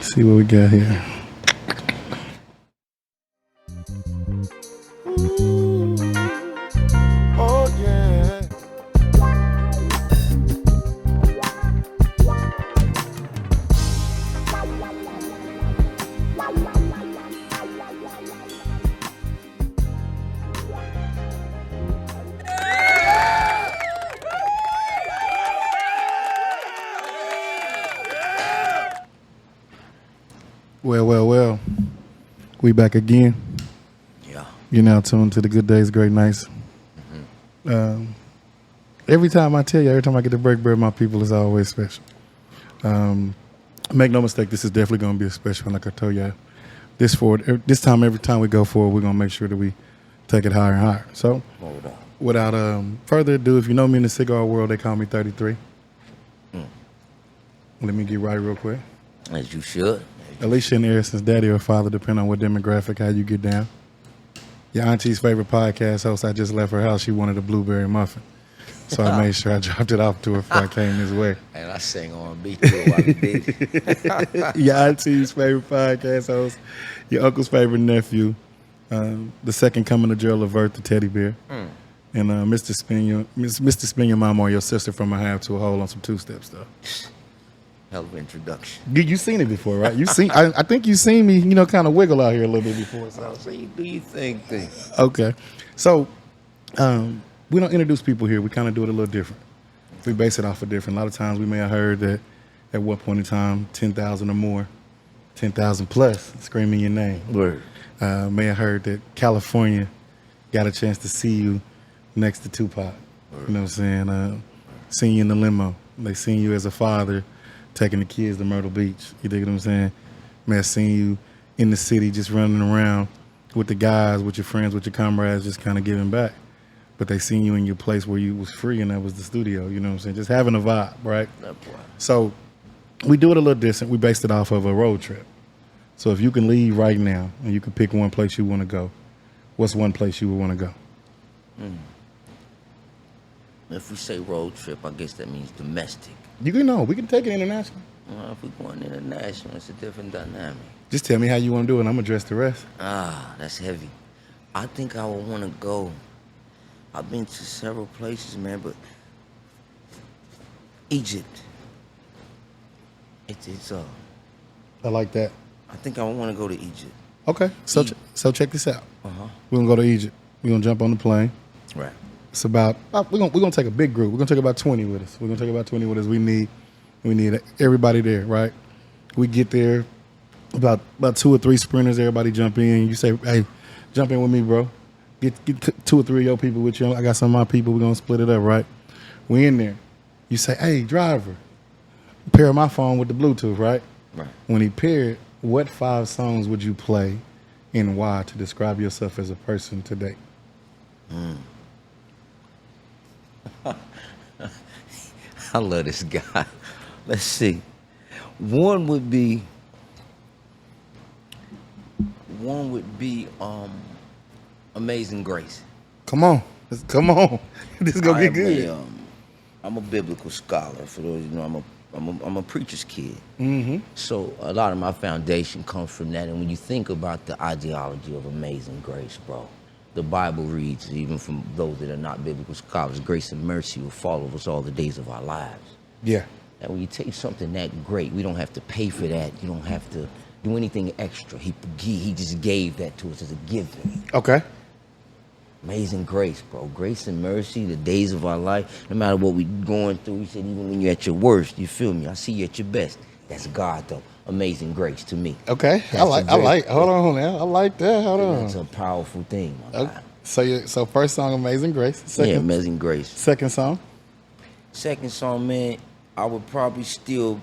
See what we got here. Oh yeah. Well. We back again. Yeah. You're now tuned to the Good Days, Great Nights. Every time I tell you, every time I get to break bread with my people, it's always special. Make no mistake, this is definitely going to be a special one. Like I told you, this time, every time we go forward, we're going to make sure that we take it higher and higher. So, without further ado, if you know me in the cigar world, they call me 33. Let me get right real quick. As you should. Alicia and Ernest's daddy or father, depending on what demographic, how you get down. Your auntie's favorite podcast host, I just left her house. She wanted a blueberry muffin. So I made sure I dropped it off to her before I came this way. And I sang R&B too while we did it. Your auntie's favorite podcast host, your uncle's favorite nephew, the second coming of Gerald Levert, the teddy bear, and Mr. Spin your mom or your sister from a half to a whole on some two-step stuff. Hell of an introduction. You seen it before, right? You seen? I think you seen me, kind of wiggle out here a little bit before. So you do your thing. Okay, so we don't introduce people here. We kind of do it a little different. We base it off of different. A lot of times we may have heard that at one point in time, 10,000 or more, 10,000 plus, screaming your name. Word. May have heard that California got a chance to see you next to Tupac. Word. You know what I'm saying? Seeing you in the limo. They seen you as a father taking the kids to Myrtle Beach. You dig what I'm saying? May have seen you in the city just running around with the guys, with your friends, with your comrades, just kind of giving back. But they seen you in your place where you was free, and that was the studio. You know what I'm saying? Just having a vibe, right? So we do it a little different. We based it off of a road trip. So if you can leave right now and you can pick one place you want to go, what's one place you would want to go? If we say road trip, I guess that means domestic. We can take it international. Well, if we're going international, it's a different dynamic. Just tell me how you want to do it, and I'm going to address the rest. That's heavy. I think I would want to go. I've been to several places, man, but Egypt. I like that. I think I want to go to Egypt. Okay, so check this out. We're going to go to Egypt. We're going to jump on the plane. Right. It's about, we're gonna take a big group. We're gonna take about 20 with us. We need everybody there, right? We get there, about 2 or 3 sprinters, everybody jump in. You say, hey, jump in with me, bro. Get 2 or 3 of your people with you. I got some of my people, we're gonna split it up, right? We in there. You say, hey, driver, pair my phone with the Bluetooth, right? Right. When he paired, what 5 songs would you play and why to describe yourself as a person today? I love this guy. Let's see. One would be Amazing Grace. Come on. This is gonna get good. I'm a biblical scholar. For those you know, I'm a preacher's kid. Mm-hmm. So a lot of my foundation comes from that. And when you think about the ideology of Amazing Grace, bro, the Bible reads, even from those that are not biblical scholars, grace and mercy will follow us all the days of our lives. Yeah. And when you take something that great, we don't have to pay for that. You don't have to do anything extra. He just gave that to us as a gift. Okay. Amazing grace, bro. Grace and mercy, the days of our life, no matter what we're going through. He said, even when you're at your worst, you feel me? I see you at your best. That's God, though. Amazing grace to me. Okay. Hold on now. I like that. Hold on. That's a powerful thing, my guy. So first song, Amazing Grace. Second, Amazing Grace. Second song? Second song, man, I would probably still...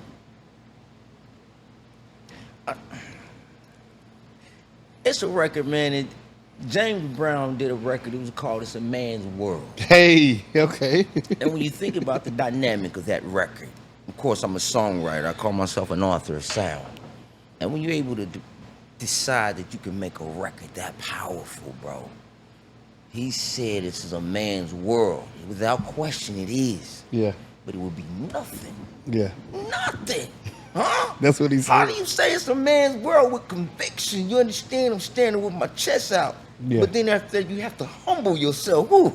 It's a record, man. James Brown did a record. It was called It's a Man's World. Hey, okay. And when you think about the dynamic of that record, of course, I'm a songwriter. I call myself an author of sound. And when you're able to decide that you can make a record that powerful, bro, he said this is a man's world. Without question, it is. Yeah. But it would be nothing. Yeah. Nothing Huh? That's what he said. How do you say it's a man's world with conviction? You understand? I'm standing with my chest out. Yeah. But then after that, you have to humble yourself. Woo.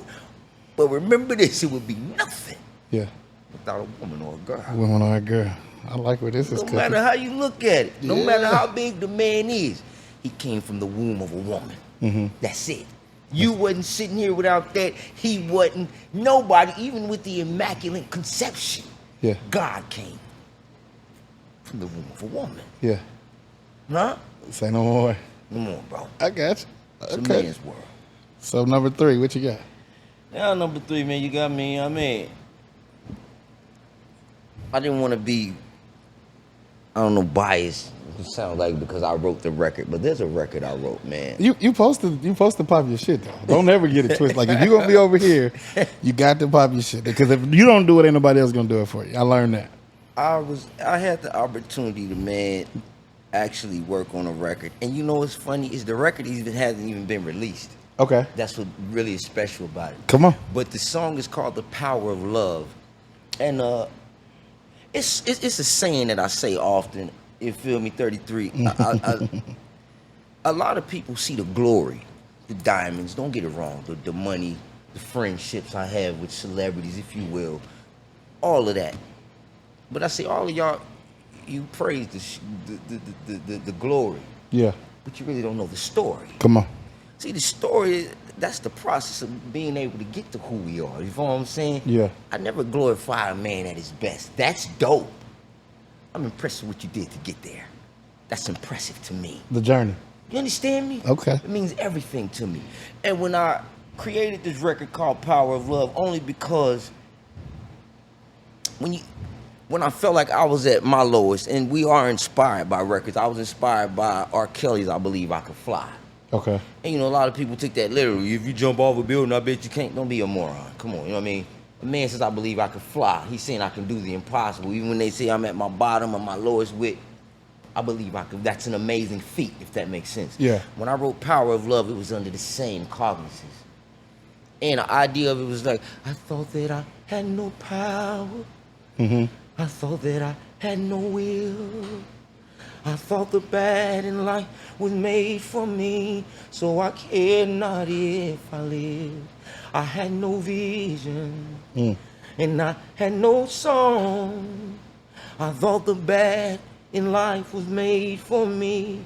But remember this, it would be nothing Yeah. without a woman or a girl. Woman or a girl. I like where this is No cooking. matter how you look at it, no Yeah. matter how big the man is, he came from the womb of a woman. Mm-hmm. That's it. You wasn't sitting here without that. He wasn't. Nobody, even with the immaculate conception, Yeah. God came from the womb of a woman. Yeah. Huh? Say no more. Come on, bro. I got you. It's a Okay. man's world. So number 3, what you got? Now, number 3, man, you got me. I mean, I didn't want to be, I don't know, biased. It sounds like because I wrote the record, but there's a record I wrote, man. You supposed to pop your shit though. Don't ever get it twisted. Like if you gonna be over here, you got to pop your shit because if you don't do it, ain't nobody else gonna do it for you. I learned that. I had the opportunity to, man, actually work on a record, and you know what's funny is the record hasn't even been released. Okay. That's what really is special about it. Come on. But the song is called "The Power of Love," and it's a saying that I say often. You feel me? 33. A lot of people see the glory, the diamonds. Don't get it wrong. The money, the friendships I have with celebrities, if you will, all of that. But I say all of y'all, you praise the glory, Yeah. but you really don't know the story. Come on. See, the story, that's the process of being able to get to who we are. You know what I'm saying? Yeah. I never glorify a man at his best. That's dope. I'm impressed with what you did to get there. That's impressive to me. The journey. You understand me? Okay. It means everything to me. And when I created this record called Power of Love, only because when I felt like I was at my lowest, and we are inspired by records. I was inspired by R. Kelly's I Believe I Could Fly. Okay. And you know, a lot of people take that literally. If you jump off a building, I bet you can't. Don't be a moron. Come on, you know what I mean? A man says, I believe I could fly. He's saying I can do the impossible. Even when they say I'm at my bottom or my lowest wit, I believe I could. That's an amazing feat, if that makes sense. Yeah. When I wrote Power of Love, it was under the same cognizance. And the idea of it was like, I thought that I had no power. Mm-hmm. I thought that I had no will. I thought the bad in life was made for me, so I cared not if I lived. I had no vision, and I had no song. I thought the bad in life was made for me.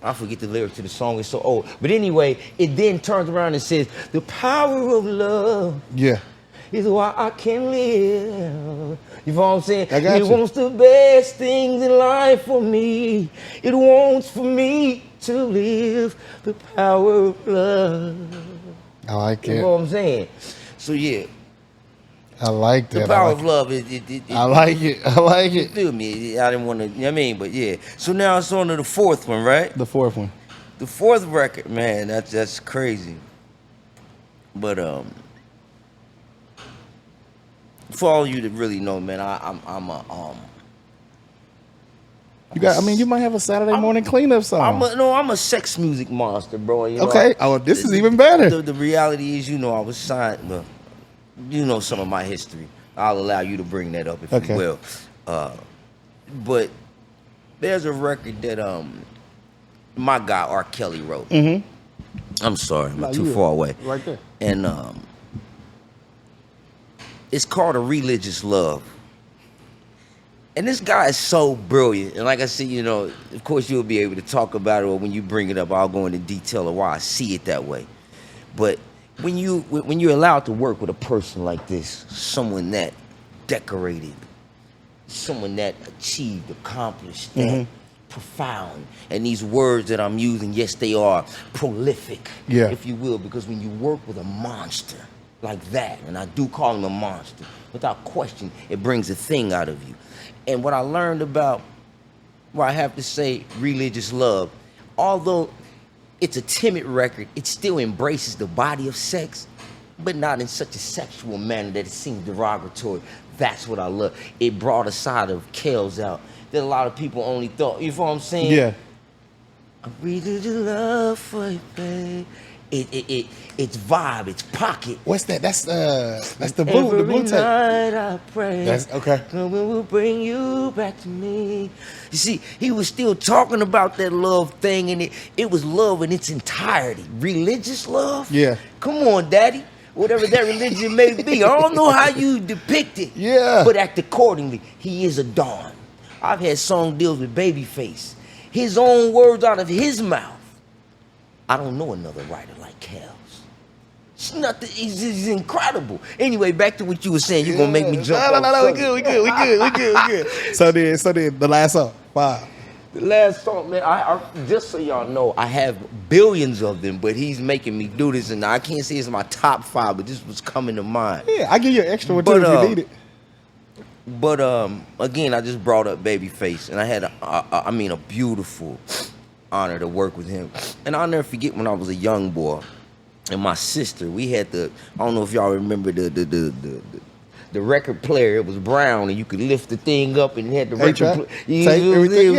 I forget the lyrics to the song, it's so old. But anyway, it then turns around and says, the power of love Yeah. is why I can live. You know what I'm saying? I got it you. wants the best things in life for me. It wants for me to live the power of love. I like You it. know what I'm saying? So yeah, I like that. the power I like of love. I like it. I like You it. feel me? I didn't want to. You know what I mean? But yeah. So now it's on to the 4th one, right? The 4th one. The 4th record, man. That's crazy. But for all you that really know, man, I'm a You got. I mean, you might have a Saturday morning cleanup song. I'm a sex music monster, bro. You know, Okay. Oh, this is even better. The reality is, you know, I was signed. Well, you know some of my history. I'll allow you to bring that up if Okay. you will. But there's a record that my guy R. Kelly wrote. Mm-hmm. I'm sorry, I'm No, too you far away. Right there. And it's called A Religious Love. And this guy is so brilliant. And like I said, you know, of course you'll be able to talk about it, or when you bring it up, I'll go into detail of why I see it that way. But when you're allowed to work with a person like this, someone that decorated, someone that achieved, accomplished, that profound, and these words that I'm using, yes, they are prolific, Yeah. if you will, because when you work with a monster like that, and I do call him a monster, without question, it brings a thing out of you. And what I learned about, where I have to say, Religious Love, although it's a timid record, it still embraces the body of sex, but not in such a sexual manner that it seems derogatory. That's what I love. It brought a side of Kels out that a lot of people only thought, you know what I'm saying? Yeah. I really do love for you, babe. it's vibe, it's pocket. What's that? That's the blue tape. Night I pray. That's okay. God will bring you back to me. You see, he was still talking about that love thing, and it was love in its entirety. Religious love? Yeah. Come on, daddy. Whatever that religion may be. I don't know how you depict it. Yeah. But act accordingly. He is a Don. I've had song deals with Babyface. His own words out of his mouth. I don't know another writer like Cal's. It's nothing. He's incredible. Anyway, back to what you were saying. You're gonna make me jump. No. We good. So then the last song, 5. The last song, man. I just so y'all know, I have billions of them, but he's making me do this, and I can't say it's my top 5, but this was coming to mind. Yeah, I give you an extra one too if you need it. But again, I just brought up Babyface, and I had a beautiful honor to work with him. And I'll never forget when I was a young boy, and my sister, we had I don't know if y'all remember the record player. It was brown, and you could lift the thing up, and it had the record. Yeah,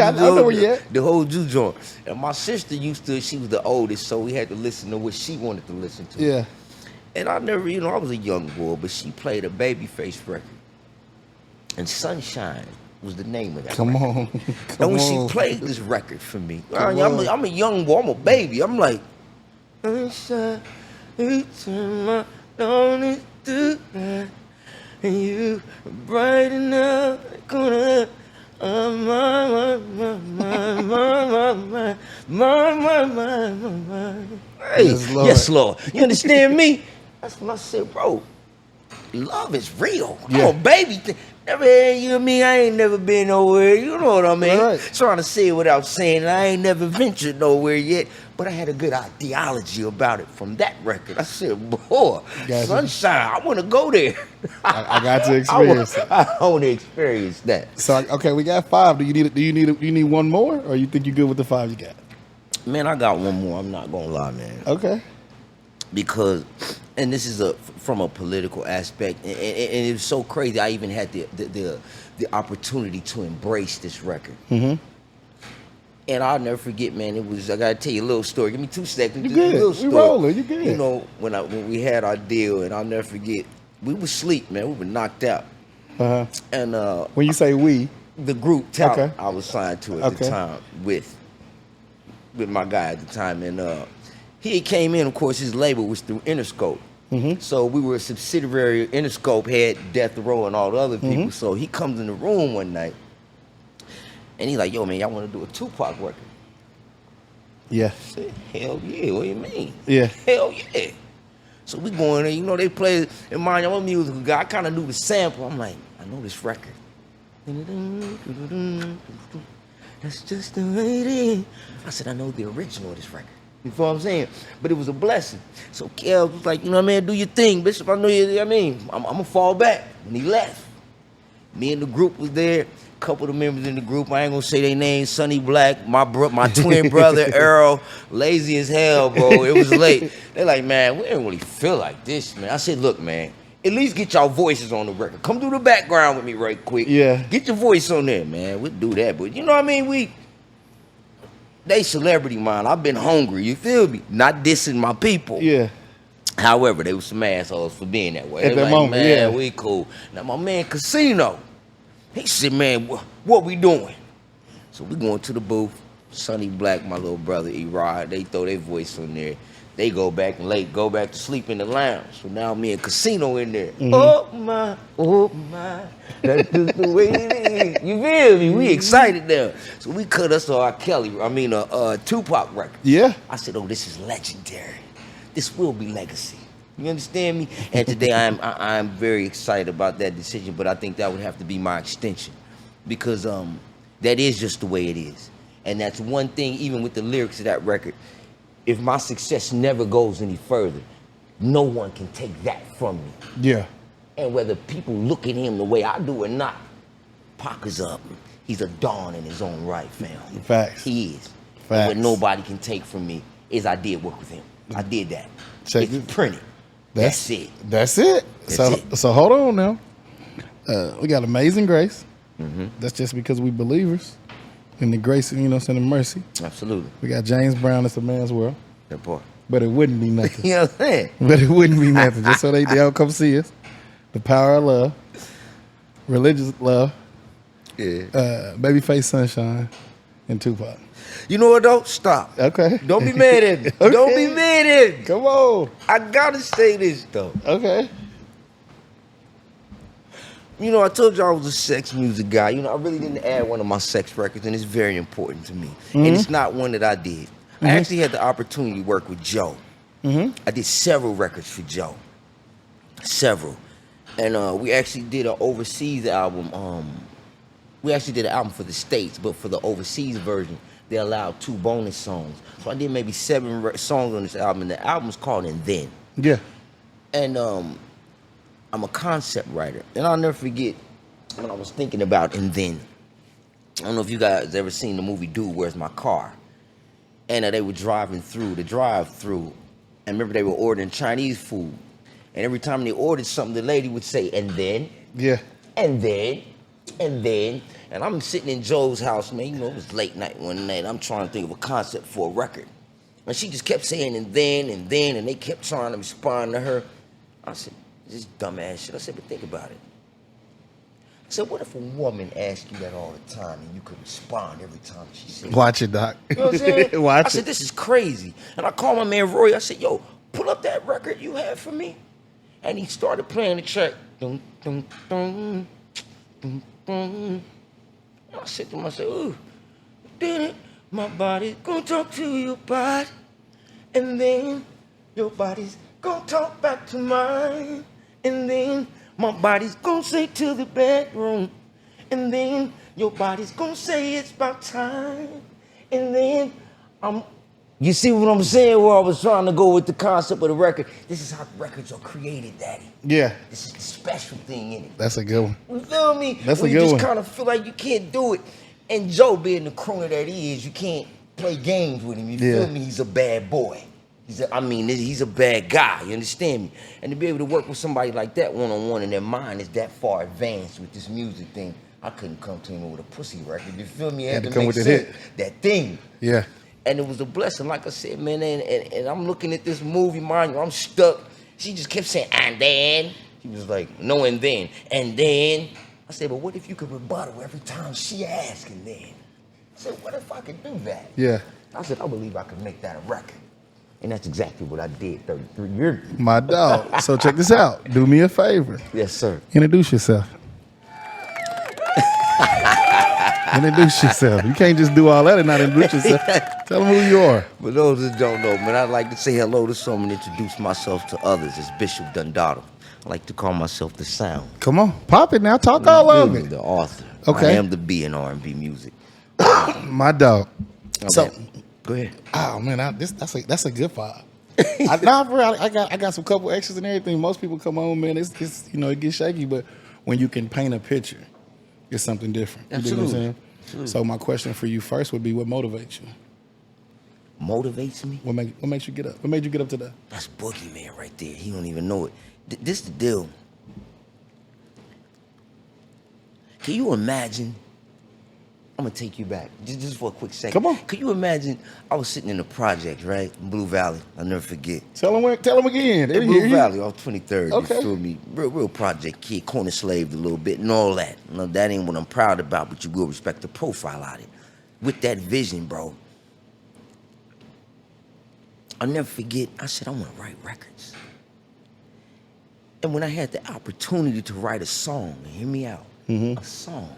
I know where you at. The whole juke joint. And my sister she was the oldest, so we had to listen to what she wanted to listen to. Yeah. And I never, I was a young boy, but she played a Babyface record. And Sunshine was the name of that Come record. on. And when she played this record for me, I'm a young boy, I'm a baby. I'm like, Sunshine, you turn my darkness to light, and you brighten up the corner of my. Hey, yes, Lord. You understand me? That's when I said, bro, love is real. Yeah. I'm a baby. Never had you and me. I ain't never been nowhere. You know what I mean? Right. Trying to say it without saying it. I ain't never ventured nowhere yet. But I had a good ideology about it from that record. I said, boy, Gotcha. Sunshine, I want to go there. I got to experience it. I want to experience that. So okay, we got 5. Do you need one more, or you think you good with the 5 you got? Man, I got one more. I'm not gonna lie, man. Okay. Because, and this is from a political aspect, and it's so crazy. I even had the opportunity to embrace this record. Mm-hmm. And I'll never forget, man. I gotta tell you a little story. Give me 2 seconds. You Just a good? little You story. rolling? You good? You know, when we had our deal, and I'll never forget, we were asleep, man. We were knocked out. Uh-huh. And When you say we, the group Talent Okay. I was signed to at the time with my guy at the time, and he came in. Of course, his label was through Interscope. Mm-hmm. So we were a subsidiary of Interscope, had Death Row and all the other people. Mm-hmm. So he comes in the room one night, and he's like, yo, man, y'all want to do a Tupac record? yeah, I said, hell yeah, what do you mean? yeah, Hell yeah. So we going there, they play, and mind you, I'm a musical guy. I kind of knew the sample. I'm like, I know this record. That's just the way it is. I said, I know the original of this record. You know what I'm saying? But it was a blessing. So Kel was like, do your thing, Bishop. I know you, I'm going to fall back. When he left, me and the group was there. A couple of the members in the group, I ain't going to say their names. Sonny Black, my twin brother, Earl, lazy as hell, bro. It was late. They're like, man, we didn't really feel like this, man. I said, look, man, at least get y'all voices on the record. Come do the background with me right quick. Yeah. Get your voice on there, man. We'll do that. But you know what I mean? They celebrity mind. I've been hungry, you feel me? Not dissing my people. yeah. However, they were some assholes for being that way. At They that like, moment, man, yeah. we cool. Now my man Casino, he said, man, what we doing? So we going to the booth. Sonny Black, my little brother, E-Rod, they throw their voice on there. They go back to sleep in the lounge. So now me and Casino in there. Mm-hmm. Oh my, that's just the way it is. You feel me? We excited there. So we cut us a Tupac record. Yeah. I said, oh, this is legendary. This will be legacy. You understand me? And today I'm very excited about that decision, but I think that would have to be my extension because that is just the way it is. And that's one thing, even with the lyrics of that record, if my success never goes any further, no one can take that from me. Yeah. And whether people look at him the way I do or not, Pac is up. He's a Don in his own right, fam. Facts. He is. Facts. And what nobody can take from me is I did work with him. I did that. Check it's it. printed. That's it. That's it. That's So hold on now. We got Amazing Grace. Mm-hmm. That's just because we believers in the grace, and the mercy. Absolutely. We got James Brown. It's a man's world. That boy. But it wouldn't be nothing. You know what I'm saying? But it wouldn't be nothing. Just so they don't come see us. The power of love. Religious love. Yeah. Babyface Sunshine. And Tupac. You know what though? Stop. Okay. Don't be mad at me. Okay. Don't be mad at me. Come on. I gotta say this though. Okay. You know, I told you I was a sex music guy. You know, I really didn't add one of my sex records, and it's very important to me. Mm-hmm. And it's not one that I did. I actually had the opportunity to work with Joe. Mm-hmm. I did several records for Joe. Several. And we actually did an overseas album. We actually did an album for the States, but for the overseas version, they allowed 2 bonus songs. So I did maybe 7 songs on this album, and the album's called And Then. Yeah. And I'm a concept writer, and I'll never forget when I was thinking about And Then. I don't know if you guys ever seen the movie Dude, Where's My Car? And they were driving through the drive-through, and remember they were ordering Chinese food, and every time they ordered something, the lady would say, and then, Yeah. and then, and then, and I'm sitting in Joe's house, man, you know, it was late night one night, I'm trying to think of a concept for a record, and she just kept saying, and then, and they kept trying to respond to her. I said, this dumbass shit. I said, but think about it. I said, what if a woman asked you that all the time and you could respond every time she said Watch it, Doc. You know what I'm saying? Watch I said, this is crazy. And I called my man Roy. I said, yo, pull up that record you had for me. And he started playing the track. Dun, dun, dun, dun, dun. I said to myself, ooh, did it? My body's gonna talk to your body. And then your body's gonna talk back to mine. And then my body's gonna say to the bedroom. And then your body's gonna say it's about time. And then you see what I'm saying, where I was trying to go with the concept of the record. This is how records are created, Daddy. Yeah. This is the special thing in it. That's a good one. You feel me? That's when a you good just one. kind of feel like you can't do it. And Joe, being the crooner that he is, you can't play games with him. You feel me? He's a bad boy. He's a bad guy. You understand me? And to be able to work with somebody like that one-on-one, and their mind is that far advanced with this music thing, I couldn't come to him with a pussy record. You feel me? It had to come make with that sense. hit. That thing. Yeah. And it was a blessing, like I said, man. And I'm looking at this movie, mind you, I'm stuck. She just kept saying, and then. He was like, no, and then. And then. I said, but what if you could rebuttal every time she asked, and then? I said, what if I could do that? Yeah. I said, I believe I could make that a record. And that's exactly what I did 33 years ago. My dog. So check this out. Do me a favor. Yes, sir. Introduce yourself. Introduce yourself. You can't just do all that and not introduce yourself. Tell them who you are. For those that don't know, man, I'd like to say hello to some and introduce myself to others. It's Bishop DonDotta. I like to call myself the Sound. Come on. Pop it now. Talk all of it. The author. Okay. I am the B in R&B music. My dog. Okay. So, go ahead. oh man, that's a good vibe. I got some couple extras and everything. Most people come on, man. It's it gets shaky, but when you can paint a picture, it's something different. You dig what I'm saying? Absolutely. So my question for you first would be, what motivates you? Motivates me? What makes you get up? What made you get up today? That's Boogeyman right there. He don't even know it. This the deal. Can you imagine? I'm gonna take you back just for a quick second. Come on. Can you imagine? I was sitting in the project, right, in Blue Valley. I'll never forget. Tell them again. They In didn't hear Blue you. Valley, off 23rd. Okay. You feel me? Real project kid, corner slaved a little bit and all that. No, that ain't what I'm proud about, but you will respect the profile out of it. With that vision, bro. I'll never forget. I said I want to write records. And when I had the opportunity to write a song, hear me out, a song.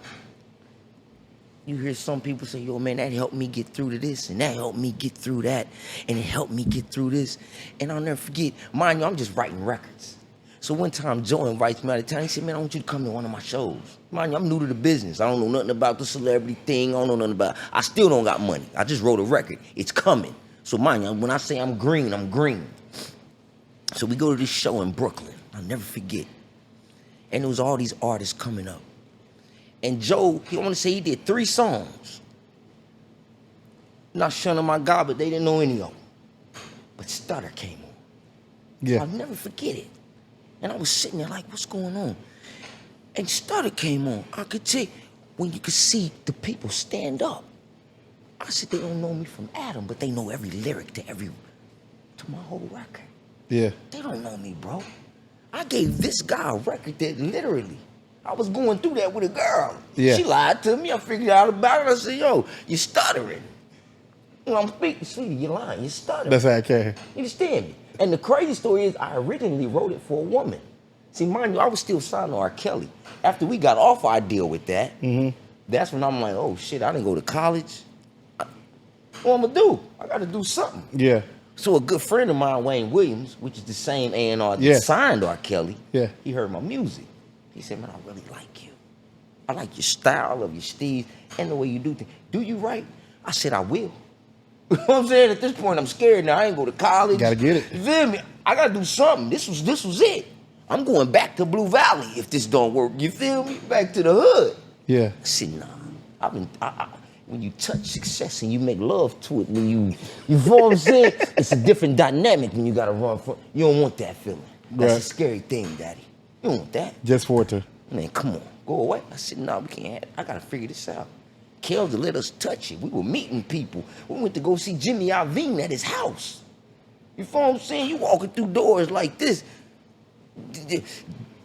You hear some people say, yo, man, that helped me get through to this, and that helped me get through that, and it helped me get through this. And I'll never forget, mind you, I'm just writing records. So one time, Joe invites me out of town. He said, man, I want you to come to one of my shows. Mind you, I'm new to the business. I don't know nothing about the celebrity thing. I don't know nothing about it. I still don't got money. I just wrote a record. It's coming. So mind you, when I say I'm green, I'm green. So we go to this show in Brooklyn. I'll never forget. And there was all these artists coming up. And Joe, I want to say he did 3 songs. Not shunning my God, but they didn't know any of them. But Stutter came on. Yeah. I'll never forget it. And I was sitting there like, what's going on? And Stutter came on. I could tell when you could see the people stand up. I said, they don't know me from Adam, but they know every lyric to every to my whole record. Yeah. They don't know me, bro. I gave this guy a record that literally, I was going through that with a girl. Yeah. She lied to me. I figured out about it. I said, yo, you're stuttering. When I'm speaking, sweetie, you're lying. You're stuttering. That's how I came. You understand me? And the crazy story is I originally wrote it for a woman. See, mind you, I was still signed to R. Kelly. After we got off our deal with that, that's when I'm like, oh, shit, I didn't go to college. What I'm going to do? I got to do something. Yeah. So a good friend of mine, Wayne Williams, which is the same A&R that signed R. Kelly, he heard my music. He said, man, I really like you. I like your style, I love your steez, and the way you do things. Do you write? I said, I will. You know what I'm saying? At this point, I'm scared now. I ain't go to college. Gotta get it. You feel me? I gotta do something. This was it. I'm going back to Blue Valley if this don't work. You feel me? Back to the hood. Yeah. I said, nah. When you touch success and you make love to it, when you feel what I'm saying? It's a different dynamic when you gotta run from. You don't want that feeling. That's a scary thing, Daddy. You don't want that. Just for it to. Man, come on, go away. I said, no, we can't have it. I gotta figure this out. Kells let us touch it. We were meeting people. We went to go see Jimmy Iovine at his house. You feel what I'm saying? You walking through doors like this.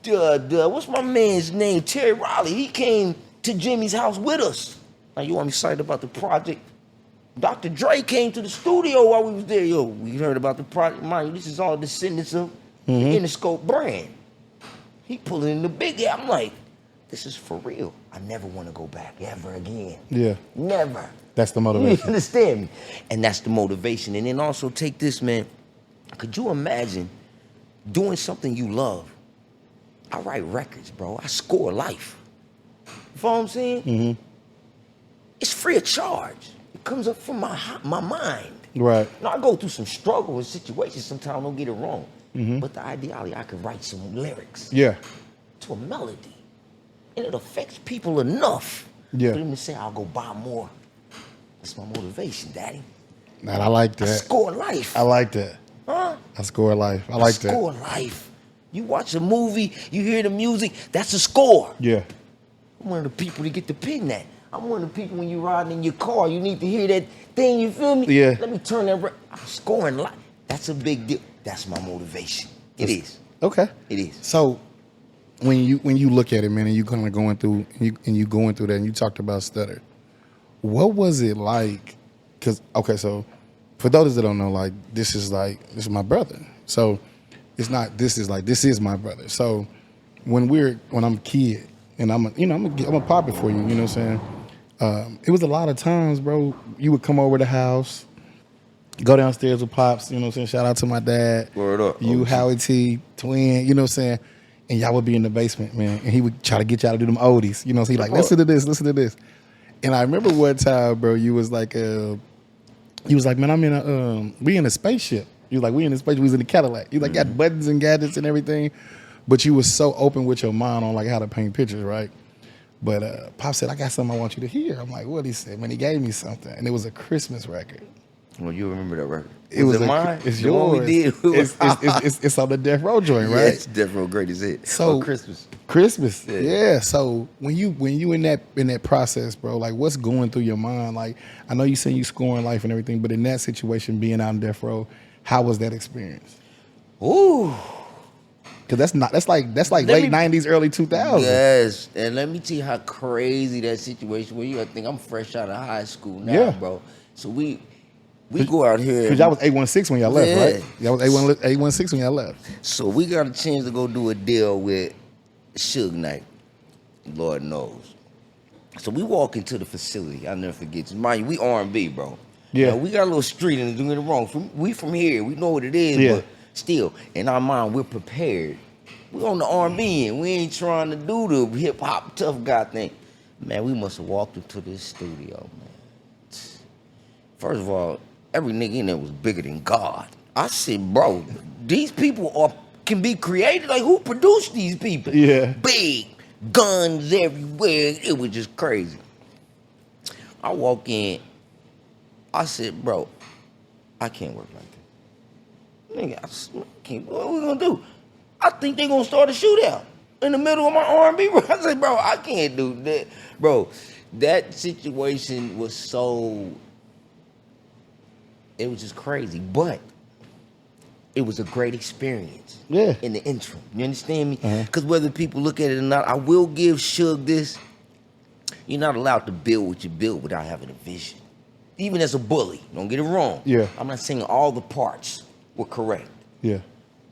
What's my man's name? Terry Riley. He came to Jimmy's house with us. Now, you want me excited about the project? Dr. Dre came to the studio while we was there. Yo, we heard about the project. Mind you, this is all descendants of the Interscope brand. He pulling in the big guy. I'm like, this is for real. I never want to go back ever again. Yeah. Never. That's the motivation. You understand me? And that's the motivation. And then also take this, man. Could you imagine doing something you love? I write records, bro. I score life. You know what I'm saying? It's free of charge. It comes up from my mind. Right. Now, I go through some struggle and situations sometimes, don't get it wrong. But the ideology, I could write some lyrics. Yeah. To a melody. And it affects people enough for them to say, I'll go buy more. That's my motivation, Daddy. Man, I like that. I score life. I like that. Huh? I score life. I like that. Score life. You watch a movie, you hear the music, that's a score. Yeah. I'm one of the people to get to pin that. I'm one of the people when you're riding in your car, you need to hear that thing, you feel me? Yeah. Let me turn that. I'm scoring life. That's a big deal. That's my motivation. It is. Okay. It is. So when you look at it, man, and you kind of going through that, and you talked about stutter, what was it like? Because so for those that don't know, like this is my brother. So it's not this is my brother. So when I'm a kid and I'm a pop it for you, you know what I'm saying? It was a lot of times, bro. You would come over the house. Go downstairs with Pops, you know what I'm saying? Shout out to my dad. Word up. You, Howie T, twin, you know what I'm saying? And y'all would be in the basement, man. And he would try to get y'all to do them oldies. You know, so he like, listen to this. And I remember one time, bro, you was like, man, we in a spaceship. You was like, we in a spaceship, we was in a Cadillac. You like got buttons and gadgets and everything. But you was so open with your mind on like how to paint pictures, right? But Pop said, I got something I want you to hear. I'm like, what? He said, man, he gave me something. And it was a Christmas record. Well, you remember that record? It was mine? It's the yours. One we did. It's on the Death Row joint, right? Yes, Death Row Greatest Hit. So Christmas. Yeah. So when you in that process, bro, like what's going through your mind? Like I know you saying you scoring life and everything, but in that situation, being out in Death Row, how was that experience? Ooh. Because that's like late 90s, early 2000s. Yes, and let me tell you how crazy that situation was. I think I'm fresh out of high school now, bro. So we go out here. Because y'all was 816 when y'all left, right? Y'all was 816 when y'all left. So we got a chance to go do a deal with Suge Knight. Lord knows. So we walk into the facility. I'll never forget. Mind you, we R&B, bro. Yeah. Now, we got a little street and doing it wrong. We from here. We know what it is, but still, in our mind, we're prepared. We on the R&B and we ain't trying to do the hip-hop tough guy thing. Man, we must have walked into this studio, man. First of all, every nigga in there was bigger than God. I said, bro, these people can be created. Like, who produced these people? Yeah. Big, guns everywhere. It was just crazy. I walk in. I said, bro, I can't work like that. Nigga, I can't. What are we gonna do? I think they gonna start a shootout in the middle of my R&B. I said, bro, I can't do that. Bro, that situation was so. It was just crazy. But it was a great experience. Yeah. In the interim. You understand me? Because whether people look at it or not, I will give Suge this. You're not allowed to build what you build without having a vision. Even as a bully, don't get it wrong. Yeah. I'm not saying all the parts were correct. Yeah.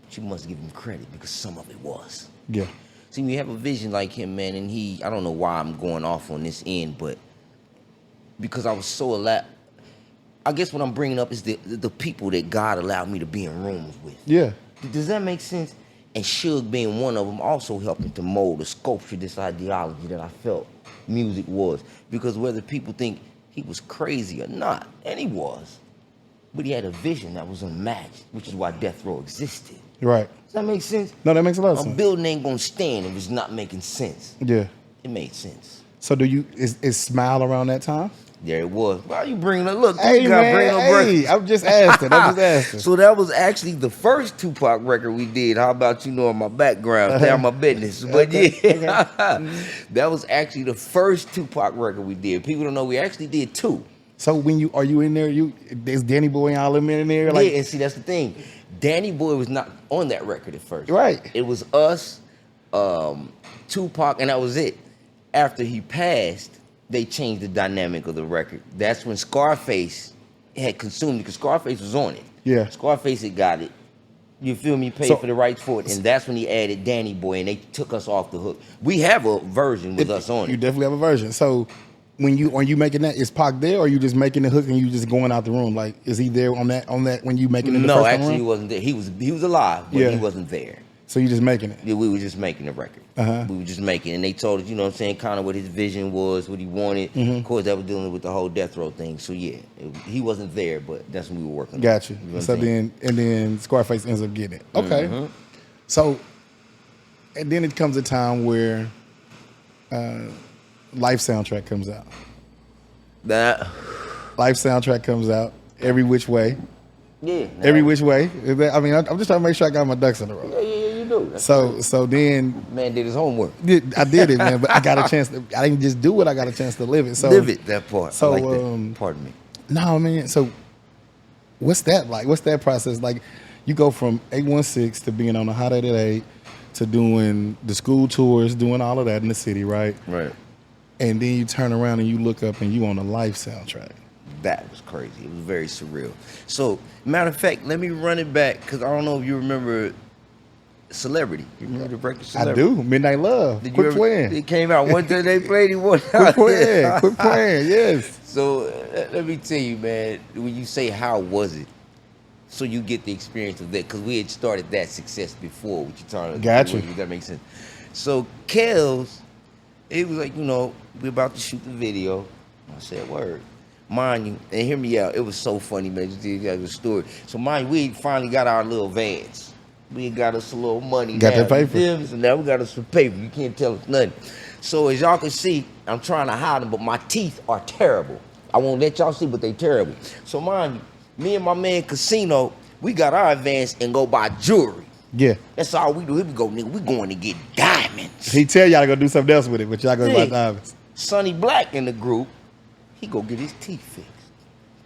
But you must give him credit because some of it was. Yeah. See, when you have a vision like him, man, and I don't know why I'm going off on this end, but because I was so I guess what I'm bringing up is the people that God allowed me to be in rooms with. Yeah. Does that make sense? And Suge being one of them also helping to mold or sculpture this ideology that I felt music was. Because whether people think he was crazy or not, and he was, but he had a vision that was unmatched, which is why Death Row existed. Right. Does that make sense? No, that makes a lot of A sense. building ain't gonna stand if it's not making sense. Yeah. It made sense. So is Smile around that time? There it was. Why you bringing it? Look, Hey, you got man, bring up hey, records. I'm just asking. So that was actually the first Tupac record we did. How about you knowing my background, down my business? But yeah, that was actually the first Tupac record we did. People don't know we actually did two. So are you in there? Is Danny Boy and all them in there? Like, Yeah, and see that's the thing. Danny Boy was not on that record at first. Right. It was us, Tupac, and that was it. After he passed, they changed the dynamic of the record. That's when Scarface had consumed it, because Scarface was on it. Yeah. Scarface had got it. You feel me? Paid for the rights for it. And that's when he added Danny Boy, and they took us off the hook. We have a version with us on You it. definitely have a version. So are you making that, is Pac there, or are you just making the hook and you just going out the room? Like, is he there on that when you making it in the No, first actually he room? wasn't there. He was alive, but Yeah. he wasn't there. So you just making it? Yeah, we were just making the record. We were just making it. And they told us, you know what I'm saying, kind of what his vision was, what he wanted. Of course, that was dealing with the whole Death Row thing. So, yeah, he wasn't there, but that's when we were working on it. Got you. know what So I'm saying? then Scarface ends up getting it. Okay. So, and then it comes a time where Life soundtrack comes out. That, Life soundtrack comes out. Every Which Way. yeah. Every Which Way. I mean, I'm just trying to make sure I got my ducks in a row. Yeah, you do. That's So then man did his homework. I did it, man. But I got a chance. I didn't just do it. I got a chance to live it. So Live it, that part. So I like that. Pardon me. no, man. So what's that like? What's that process like? You go from 816 to being on the Hot 88 to doing the school tours, doing all of that in the city, right? Right. And then you turn around and you look up and you on the Life soundtrack. That was crazy. It was very surreal. So, matter of fact, let me run it back, because I don't know if you remember Celebrity. You remember the record Celebrity? I do. Midnight Love. Did you Quit ever- playing. It came out one day, they played it one Quit playing. Quit playing. Yes. So let me tell you, man, when you say how was it, so you get the experience of that, because we had started that success before, what you talking about. Got you. If that makes sense. So Kels, it was like, you know, we're about to shoot the video. I said, word. Mind you, and hear me out, it was so funny, man. Just tell you guys a story. So mind you, we finally got our little vans. We got us a little money. Got now, that paper. you feel me? So now we got us some paper. You can't tell us nothing. So as y'all can see, I'm trying to hide them, but my teeth are terrible. I won't let y'all see, but they terrible. So mind you, me and my man Casino, we got our advance and go buy jewelry. Yeah. That's all we do. Here we go, nigga. We going to get diamonds. He tell y'all to go do something else with it, but y'all go buy Yeah. diamonds. Sonny Black in the group, he go get his teeth fixed.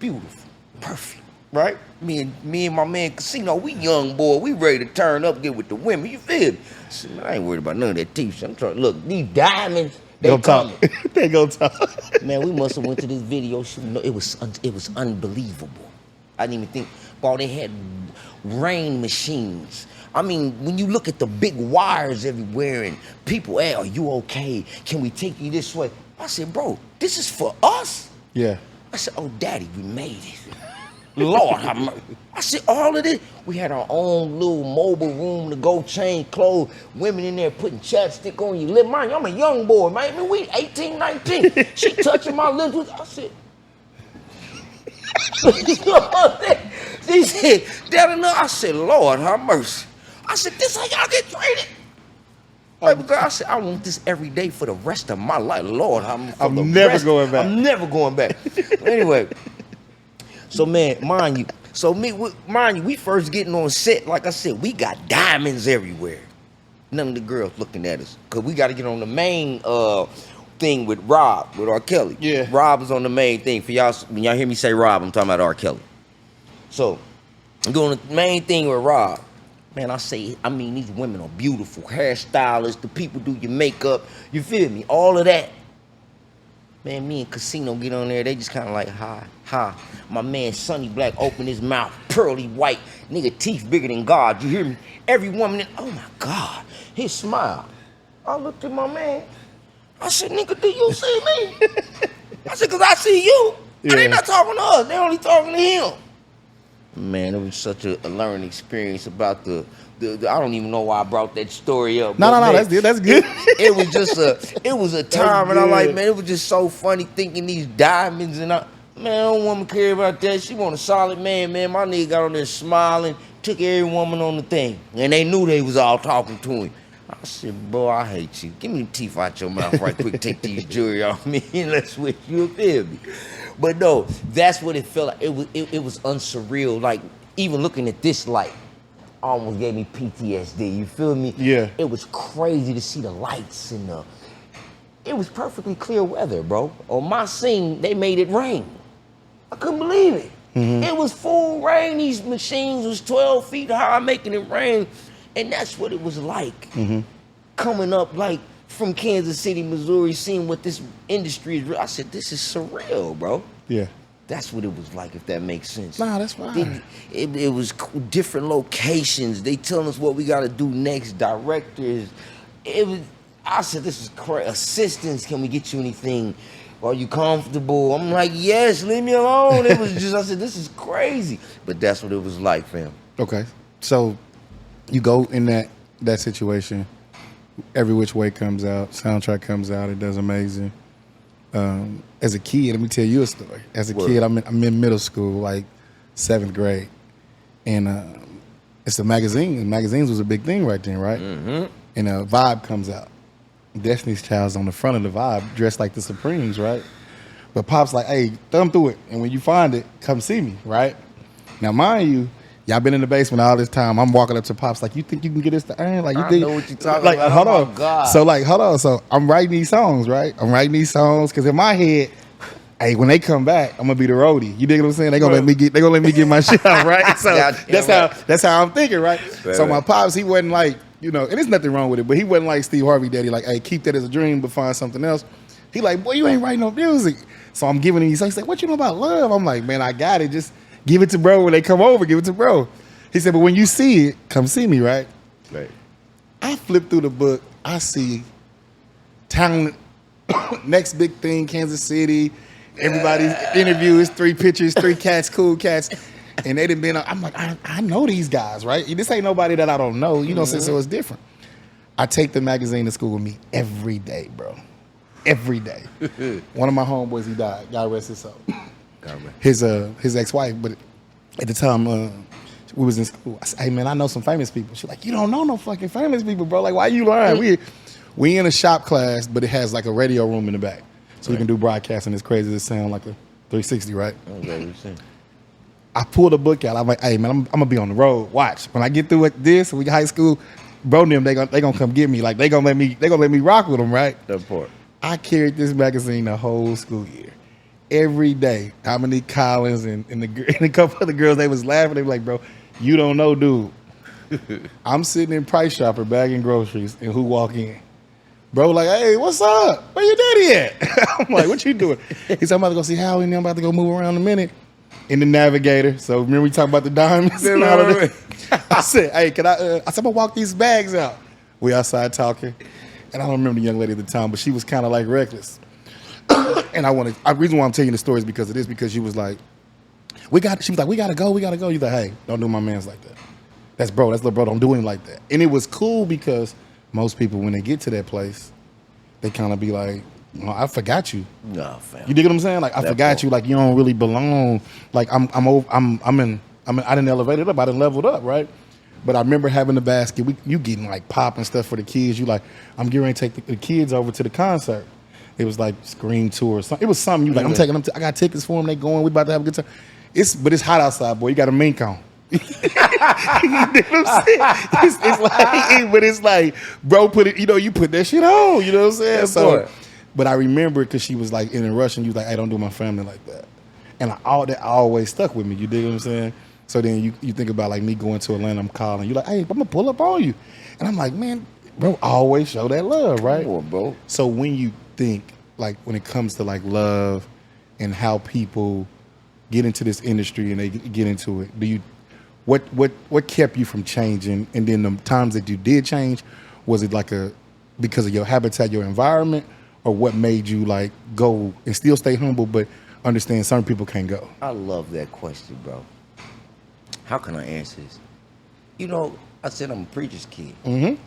Beautiful, perfect, right? Me and my man Casino, we young boy, we ready to turn up, get with the women. You feel me? I said, man, I ain't worried about none of that teeth shit. I'm trying to look, these diamonds, they Go talk. coming. They go talk. Man, we must have went to this video shoot. No, it was unbelievable. I didn't even think. Well, they had rain machines. I mean, when you look at the big wires everywhere and people, hey, are you okay? Can we take you this way? I said, bro, this is for us. Yeah. I said, oh, daddy, we made it. Lord, I said, all of this. We had our own little mobile room to go change clothes. Women in there putting chapstick on your lip. Mind you, I'm a young boy, man. I mean, we 18, 19. She touching my lips. I said, she said, that enough? I said, Lord, have mercy. I said, this how y'all get treated? I said, I want this every day for the rest of my life. Lord, I'm never going back. I'm never going back. Anyway, so man, mind you, we first getting on set, like I said, we got diamonds everywhere. None of the girls looking at us, because we got to get on the main thing with Rob, with R. Kelly. Yeah. Rob is on the main thing. For y'all, when y'all hear me say Rob, I'm talking about R. Kelly. So Doing the main thing with Rob. Man, I mean, these women are beautiful. Hairstylists, the people do your makeup. You feel me? All of that. Man, me and Casino get on there. They just kind of like, ha. My man, Sonny Black, open his mouth. Pearly white. Nigga, teeth bigger than God. You hear me? Every woman, oh my God. His smile. I looked at my man. I said, nigga, do you see me? I said, because I see you. Yeah. And they not talking to us. They only talking to him. Man, it was such a learning experience about the I don't even know why I brought that story up. No, that's good. It was just a time, and I'm like, man, it was just so funny thinking these diamonds, and man, woman care about that. She want a solid man, man. My nigga got on there smiling, took every woman on the thing, and they knew they was all talking to him. I said, bro, I hate you. Give me the teeth out your mouth right quick. Take these jewelry off me, and let's switch. You feel me? But no, that's what it felt like. It was unsurreal. Like, even looking at this light almost gave me PTSD. You feel me? Yeah. It was crazy to see the lights and it was perfectly clear weather, bro. On my scene, they made it rain. I couldn't believe it. Mm-hmm. It was full rain. These machines was 12 feet high making it rain. And that's what it was like. Mm-hmm. Coming up like from Kansas City, Missouri, seeing what this industry is. I said, this is surreal, bro. Yeah. That's what it was like, if that makes sense. Nah, that's fine. It was different locations. They telling us what we got to do next. Directors. I said, this is crazy. Assistants, can we get you anything? Are you comfortable? I'm like, yes, leave me alone. It was just, I said, this is crazy. But that's what it was like, fam. Okay. So you go in that situation. Every Which Way comes out. Soundtrack comes out. It does amazing. As a kid, let me tell you a story. As a kid, I'm in middle school, like 7th grade, and it's a magazine. And magazines was a big thing right then, right? Mm-hmm. And Vibe comes out. Destiny's Child's on the front of the Vibe, dressed like the Supremes, right? But Pop's like, hey, thumb through it, and when you find it, come see me, right? Now, mind you, y'all been in the basement all this time. I'm walking up to Pops like, you think you can get us to earn? Like, I know what you're talking like, about. Hold oh on. My God. So, hold on. So, I'm writing these songs, right? I'm writing these songs because in my head, hey, when they come back, I'm gonna be the roadie. You dig what I'm saying? They gonna let me get my shit out, right? So that's how I'm thinking, right? So my Pops, he wasn't like, and there's nothing wrong with it, but he wasn't like Steve Harvey daddy, like, hey, keep that as a dream, but find something else. He like, boy, you ain't writing no music. So I'm giving him these songs. He's like, what you know about love? I'm like, man, I got it. Just give it to bro when they come over. Give it to bro. He said, but when you see it, come see me, right? Right. I flip through the book. I see talent, next big thing, Kansas City. Everybody's interview is 3 pictures, 3 cats, cool cats. And they done been, I'm like, I know these guys, right? This ain't nobody that I don't know. You know what I'm saying? So it's different. I take the magazine to school with me every day, bro. Every day. One of my homeboys, he died. God rest his soul. His ex-wife, but at the time, we was in school. I said, hey, man, I know some famous people. She's like, you don't know no fucking famous people, bro. Like, why you lying? We in a shop class, but it has like a radio room in the back. So we can do broadcasting as crazy as it sound, like a 360, right? Okay, I pulled a book out. I'm like, hey, man, I'm going to be on the road. Watch. When I get through with this, we high school, bro and them, they gonna come get me. Like, they gonna let me rock with them, right? That part. I carried this magazine the whole school year. Every day. Dominique Collins and a couple of the girls, they was laughing. They were like, bro, you don't know, dude. I'm sitting in Price Chopper bagging groceries, and who walk in? Bro, like, hey, what's up? Where your daddy at? I'm like, what you doing? He said, I'm about to go see Howie, and I'm about to go move around a minute. In the Navigator. So remember we talking about the diamonds and all of that? I said, hey, can I said, I'm gonna walk these bags out. We outside talking. And I don't remember the young lady at the time, but she was kind of like reckless. And the reason why I'm telling you the story is because of this, because she was like, she was like, we gotta go. You're like, hey, don't do my mans like that. That's little bro, don't do him like that. And it was cool because most people, when they get to that place, they kind of be like, well, I forgot you. No, fam. You dig what I'm saying? Like, I forgot you. Like, you don't really belong. Like, I didn't elevate it up. I didn't level it up, right? But I remember having the basket. You getting like pop and stuff for the kids. You like, I'm getting ready to take the kids over to the concert. It was like Scream Tour or something. It was something. You like, I'm taking them. I got tickets for them. They going. We about to have a good time. But it's hot outside, boy. You got a mink on. You know what I'm saying? But it's like, bro, put it. You put that shit on. You know what I'm saying? Yeah, so. But I remember because she was like in a rush and you was like, hey, don't do my family like that. And that always stuck with me. You dig what I'm saying? So then you think about like me going to Atlanta, I'm calling you like, hey, I'm gonna pull up on you, and I'm like, man, bro, always show that love, right? Come on, bro. So when you think like when it comes to like love and how people get into this industry and they get into it, do you what kept you from changing? And then the times that you did change, was it like because of your habitat, your environment, or what made you like go and still stay humble but understand certain people can't go? I love that question, bro. How can I answer this? You know, I said I'm a preacher's kid. Mm-hmm.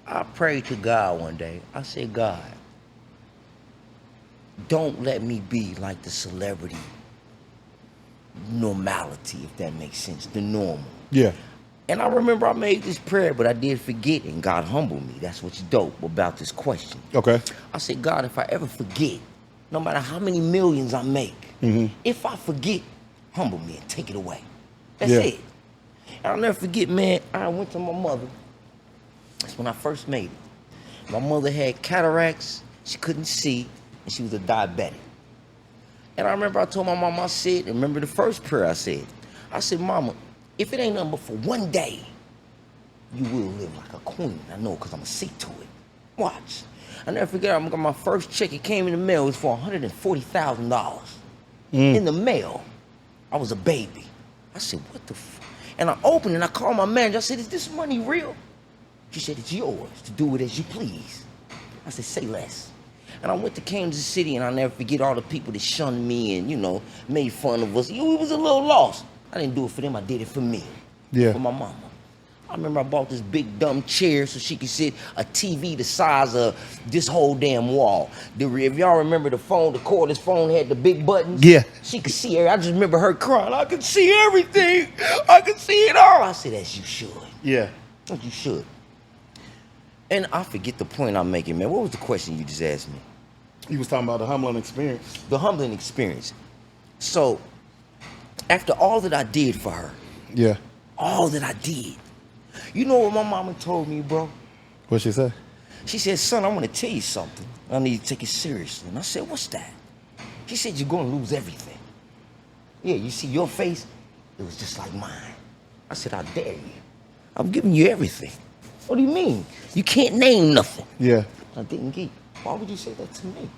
I prayed to God one day. I said, God, don't let me be like the celebrity normality, if that makes sense, the normal. Yeah. And I remember I made this prayer, but I did forget, and God humbled me. That's what's dope about this question. Okay. I said, God, if I ever forget, no matter how many millions I make, if I forget, humble me and take it away. That's it. And I'll never forget, man, I went to my mother. That's when I first made it. My mother had cataracts, she couldn't see, and she was a diabetic. And I remember I told my mom, I said, and remember the first prayer I said, Mama, if it ain't nothing but for one day, you will live like a queen. I know, because I'm going to see to it. Watch. I never forget, I got my first check. It came in the mail. It was for $140,000. In the mail. I was a baby. I said, what the f? And I opened it and I called my manager. I said, is this money real? She said, it's yours to do it as you please. I said, say less. And I went to Kansas City, and I'll never forget all the people that shunned me and, you know, made fun of us. It was a little lost. I didn't do it for them. I did it for me. Yeah. For my mama. I remember I bought this big dumb chair so she could sit a TV the size of this whole damn wall. If y'all remember the phone, the cordless phone had the big buttons. Yeah. She could see her. I just remember her crying. I could see everything. I could see it all. I said, as you should. Yeah. As you should. And I forget the point I'm making, man. What was the question you just asked me? You was talking about the humbling experience. The humbling experience. So, after all that I did for her, Yeah. all that I did, you know what my mama told me, bro? What'd she say? She said, son, I want to tell you something. I need to take it seriously. And I said, what's that? She said, you're going to lose everything. Yeah, you see your face? It was just like mine. I said, I dare you. I'm giving you everything. What do you mean? You can't name nothing. Yeah. I didn't get. Why would you say that to me?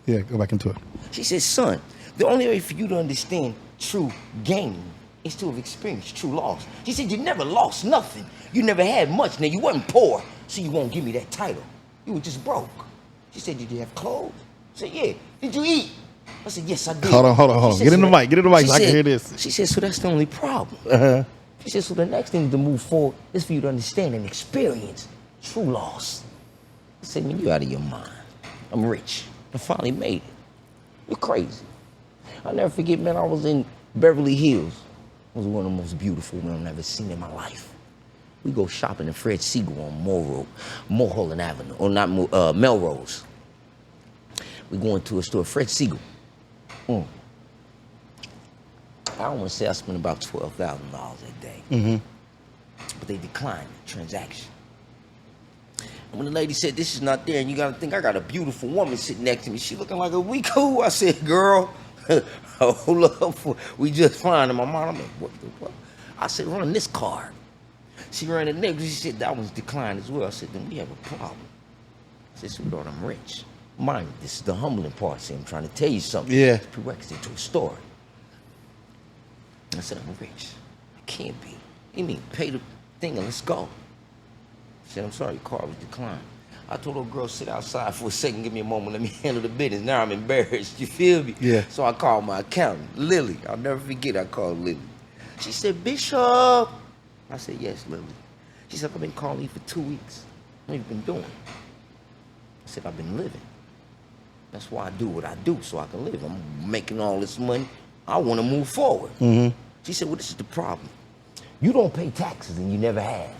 Yeah, go back into it. She said, son, the only way for you to understand true gain is to have experienced true loss. She said, you never lost nothing. You never had much. Now, you wasn't poor, so you won't give me that title. You were just broke. She said, did you have clothes? I said, yeah. Did you eat? I said, yes, I did. Hold on. Get in the mic so I can hear this. She said, so that's the only problem. She said, so the next thing to move forward is for you to understand and experience true loss. I said, man, you out of your mind. I'm rich. I finally made it. You're crazy. I'll never forget, man, I was in Beverly Hills. It was one of the most beautiful women I've ever seen in my life. We go shopping at Fred Siegel on Mulholland Avenue, or not Melrose. We go into a store, Fred Siegel. I don't want to say I spent about $12,000 that day. But they declined the transaction. And when the lady said, this is not there, and you got to think, I got a beautiful woman sitting next to me. She looking like a weak who? I said, girl, hold up. We just fine. In my mind, I'm like, what the fuck? I said, run this card. She ran the next. She said, that one's declined as well. I said, then we have a problem. I said, sweetheart, I'm rich. Mind you, this is the humbling part. See, I'm trying to tell you something. Yeah. It's prerequisite to a story. I said, I'm rich. I can't be. You mean pay the thing and let's go? I said, I'm sorry, your card was declined. I told her girl, sit outside for a second, give me a moment, let me handle the business. Now I'm embarrassed, you feel me? Yeah. So I called my accountant, Lily. I'll never forget I called Lily. She said, Bishop. I said, yes, Lily. She said, I've been calling you for 2 weeks. What have you been doing? I said, I've been living. That's why I do what I do, so I can live. I'm making all this money. I want to move forward. She said, well, this is the problem. You don't pay taxes and you never have.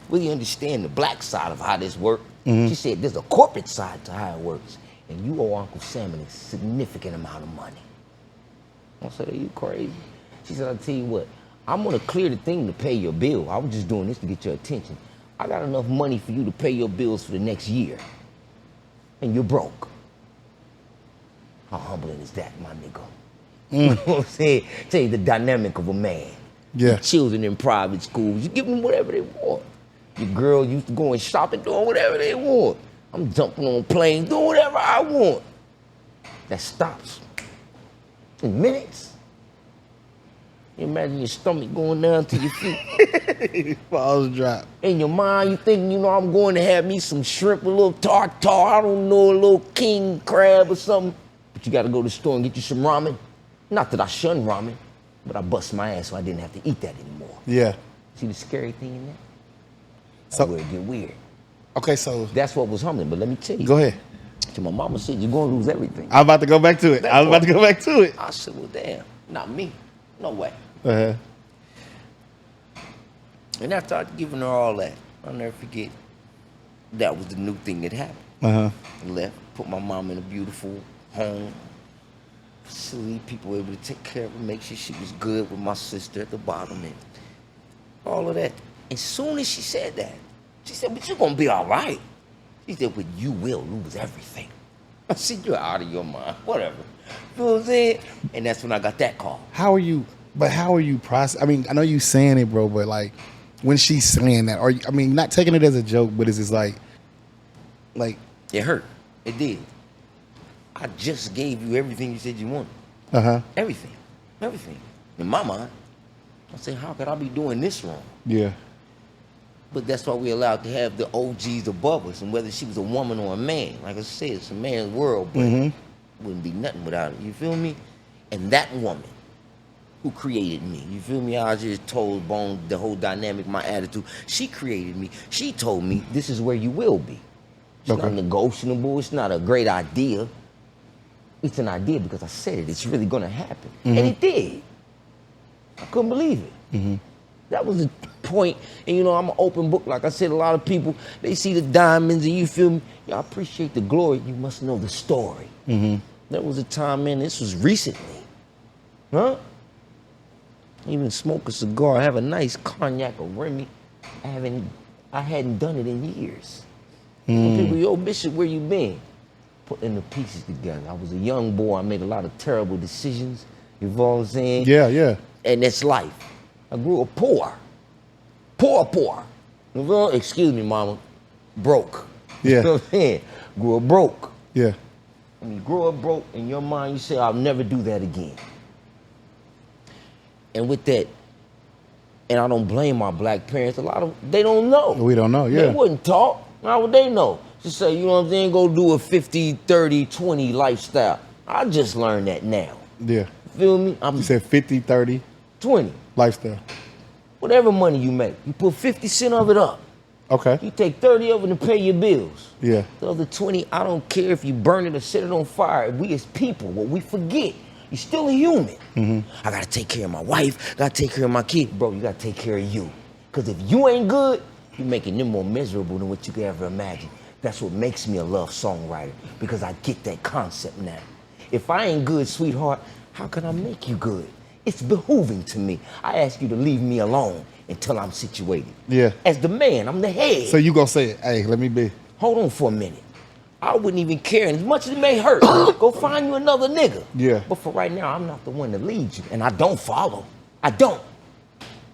Really understand the black side of how this works. She said, there's a corporate side to how it works. And you owe Uncle Sam a significant amount of money. I said, are you crazy? She said, I'll tell you what, I'm going to clear the thing to pay your bill. I was just doing this to get your attention. I got enough money for you to pay your bills for the next year. And you're broke. How humbling is that, my nigga? You know what I'm saying? Tell you the dynamic of a man. Yeah. Your children in private schools, you give them whatever they want. Your girl used to go and shopping, doing whatever they want. I'm jumping on planes, doing whatever I want. That stops in minutes. You imagine your stomach going down to your feet. Balls drop. In your mind, you think, I'm going to have me some shrimp, a little tartar, I don't know, a little king crab or something. But you got to go to the store and get you some ramen. Not that I shun ramen, but I bust my ass so I didn't have to eat that anymore. Yeah. See the scary thing in that? So That's where it get weird. Okay, so That's what was humbling, but let me tell you. go ahead. So my mama said, you're going to lose everything. I'm about to go back to it. I was about to go back to it. I said, well, damn, not me. No way. Uh-huh. And after I'd given her all that, I'll never forget, that was the new thing that happened. Uh-huh. I left, put my mom in a beautiful home, facility, people were able to take care of her, make sure she was good with my sister at the bottom and all of that. As soon as she said that, she said, but you're going to be all right. She said, but you will lose everything. I said, you're out of your mind, whatever. You know what I'm saying? And that's when I got that call. How are you process? I mean, I know you saying it, bro, but like when she's saying that, not taking it as a joke, but it's just like It hurt. It did. I just gave you everything you said you wanted. uh-huh. Everything. Everything. In my mind, I said, how could I be doing this wrong? Yeah. But that's why we're allowed to have the OGs above us, and whether she was a woman or a man. Like I said, it's a man's world, but it wouldn't be nothing without it. You feel me? And that woman who created me, you feel me? I just told Bone the whole dynamic, my attitude. She created me. She told me, this is where you will be. It's not negotiable. It's not a great idea. It's an idea because I said it. It's really going to happen. And it did. I couldn't believe it. That was the point. And, I'm an open book. Like I said, a lot of people, they see the diamonds and you feel me? Y'all appreciate the glory. You must know the story. There was a time, man, this was recently. Huh? Even smoke a cigar, have a nice cognac or Remy. I hadn't done it in years. People, yo, Bishop, where you been? Putting the pieces together. I was a young boy. I made a lot of terrible decisions. You know what I'm saying? Yeah, yeah. And that's life. I grew up poor. Poor. You know? Excuse me, mama. Broke. Yeah. You know what I'm saying? Grew up broke. Yeah. When you grow up broke, in your mind, you say, I'll never do that again. And with that, and I don't blame my black parents, they don't know. We don't know, yeah. They wouldn't talk. How would they know? Just say, you know what I'm saying, go do a 50, 30, 20 lifestyle. I just learned that now. Yeah. Feel me? You said 50, 30. 20. Lifestyle. Whatever money you make, you put 50 cents of it up. Okay. You take 30 of it to pay your bills. Yeah. The other 20, I don't care if you burn it or set it on fire. We as people, what we forget, you're still a human. I gotta take care of my wife, gotta take care of my kid. Bro, you gotta take care of you. Because if you ain't good, you're making them more miserable than what you could ever imagine. That's what makes me a love songwriter, because I get that concept now. If I ain't good, sweetheart, how can I make you good? It's behooving to me. I ask you to leave me alone until I'm situated. Yeah. As the man, I'm the head. So you gonna say it, hey, let me be. Hold on for a minute. I wouldn't even care, and as much as it may hurt, go find you another nigga. Yeah. But for right now, I'm not the one to lead you, and I don't follow. I don't.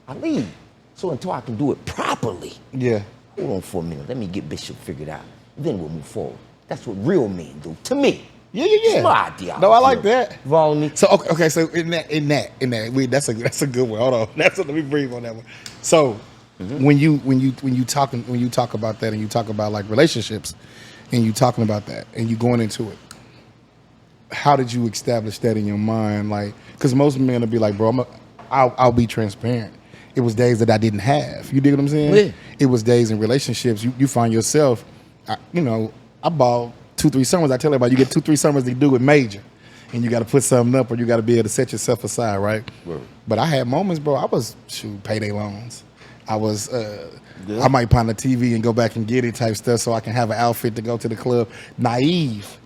I lead. So until I can do it properly, Yeah. hold on for a minute. Let me get Bishop figured out. Then we'll move forward. That's what real men do. To me. Yeah. It's my idea. No, I like that. Follow me? So okay, so in that, that's a good one. Hold on, let me breathe on that one. So when you talk about that, and you talk about like relationships, and you talking about that, and you going into it, how did you establish that in your mind? Like, because most men will be like, bro, I'll be transparent. It was days that I didn't have. You dig what I'm saying? Yeah. It was days in relationships. You find yourself, I bought 2-3 summers. I tell everybody, you get 2-3 summers to do it major. And you got to put something up, or you got to be able to set yourself aside, right? But I had moments, bro, I was, payday loans. I was, I might find a TV and go back and get it type stuff so I can have an outfit to go to the club. Naive.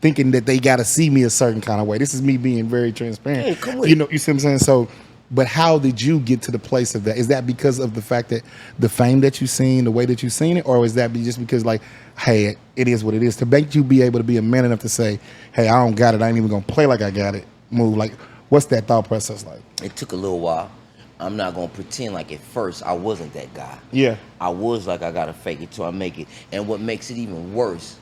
Thinking that they got to see me a certain kind of way. This is me being very transparent. Hey, come with you see what I'm saying? So, but how did you get to the place of that? Is that because of the fact that the fame that you seen, the way that you seen it, or is that just because like, hey, it is what it is, to make you be able to be a man enough to say, hey, I don't got it, I ain't even gonna play like I got it, move? Like, what's that thought process like? It took a little while. I'm not gonna pretend like at first I wasn't that guy. Yeah. I was like, I gotta fake it till I make it. And what makes it even worse,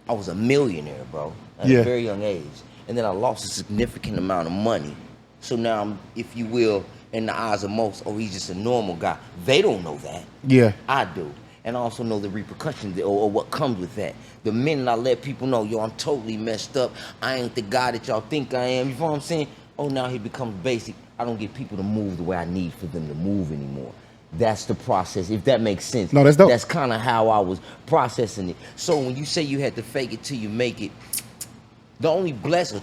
I was a millionaire, bro, at a very young age. And then I lost a significant amount of money. So now I'm, if you will, in the eyes of most, oh, he's just a normal guy. They don't know that. Yeah. I do. And I also know the repercussions or what comes with that. The minute I let people know, yo, I'm totally messed up. I ain't the guy that y'all think I am. You know what I'm saying? Oh, now he becomes basic. I don't get people to move the way I need for them to move anymore. That's the process, if that makes sense. No, that's dope. That's kind of how I was processing it. So when you say you had to fake it till you make it, the only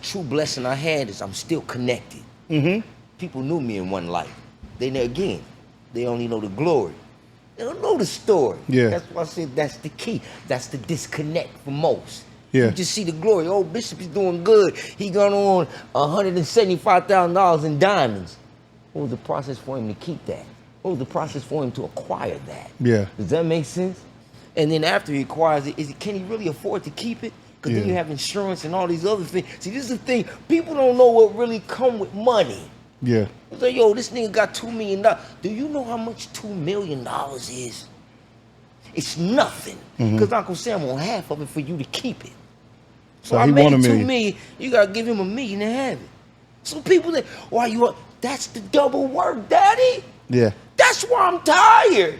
true blessing I had is I'm still connected. Mm-hmm. People knew me in one life. They only know the glory. They don't know the story. Yeah. That's why I said that's the key. That's the disconnect for most. Yeah. You just see the glory. Oh, Bishop is doing good. He got on $175,000 in diamonds. What was the process for him to keep that? What was the process for him to acquire that? Yeah. Does that make sense? And then after he acquires it, can he really afford to keep it? Because then you have insurance and all these other things. See, this is the thing. People don't know what really come with money. Yeah. It's like, yo, this nigga got $2 million. Do you know how much $2 million is? It's nothing. Because Uncle Sam want half of it for you to keep it. So I he made want $1 $2 million. million. You gotta give him $1 million to have it. So people that, why you up? That's the double work, daddy. Yeah. That's why I'm tired.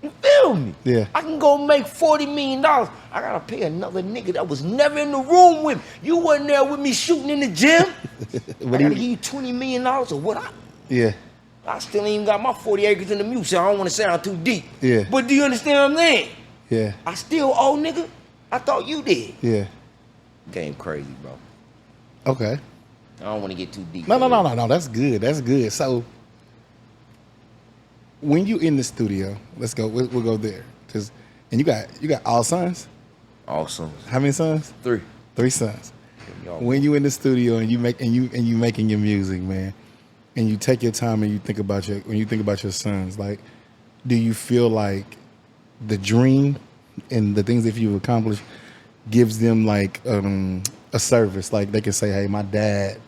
You feel me? Yeah. I can go make $40 million. I gotta pay another nigga that was never in the room with me. You wasn't there with me shooting in the gym. I gotta give you $20 million or what? Yeah. I still ain't even got my 40 acres in the mute, so I don't want to sound too deep. Yeah. But do you understand what I'm saying? Yeah. I still owe, nigga. I thought you did. Yeah. Game crazy, bro. Okay. I don't want to get too deep. No. That's good. That's good. So when you in the studio, let's go. We'll go there. And you got all sons. Awesome. How many sons? 3. 3 sons. Y'all. When you in the studio and you making your music, man, and you take your time and you think about your sons, like, do you feel like the dream and the things that you've accomplished gives them like a service? Like they can say, hey, my dad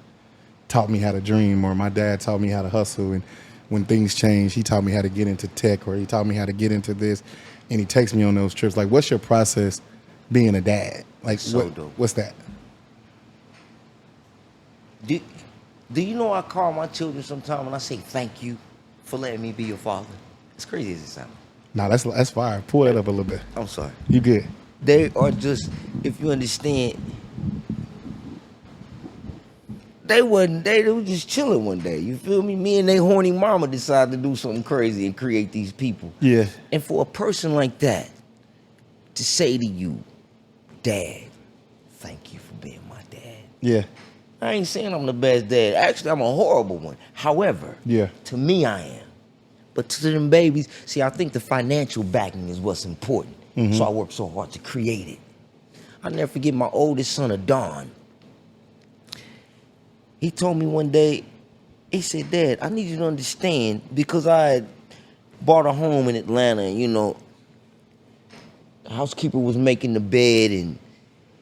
taught me how to dream, or my dad taught me how to hustle, and when things change, he taught me how to get into tech, or he taught me how to get into this, and he takes me on those trips. Like, what's your process being a dad? Like, Dope. what's that? Do you know I call my children sometimes when I say thank you for letting me be your father? As crazy as it sounds. Nah, that's fire. Pull that up a little bit. I'm sorry. You good? They are just, if you understand, they were just chilling one day. You feel me? Me and they horny mama decided to do something crazy and create these people. Yeah. And for a person like that to say to you, Dad, thank you for being my dad. Yeah. I ain't saying I'm the best dad. Actually, I'm a horrible one. However, Yeah. to me, I am. But to them babies, see, I think the financial backing is what's important. So I work so hard to create it. I'll never forget my oldest son, Adon. He told me one day, he said, Dad, I need you to understand, because I had bought a home in Atlanta, and, you know, the housekeeper was making the bed, and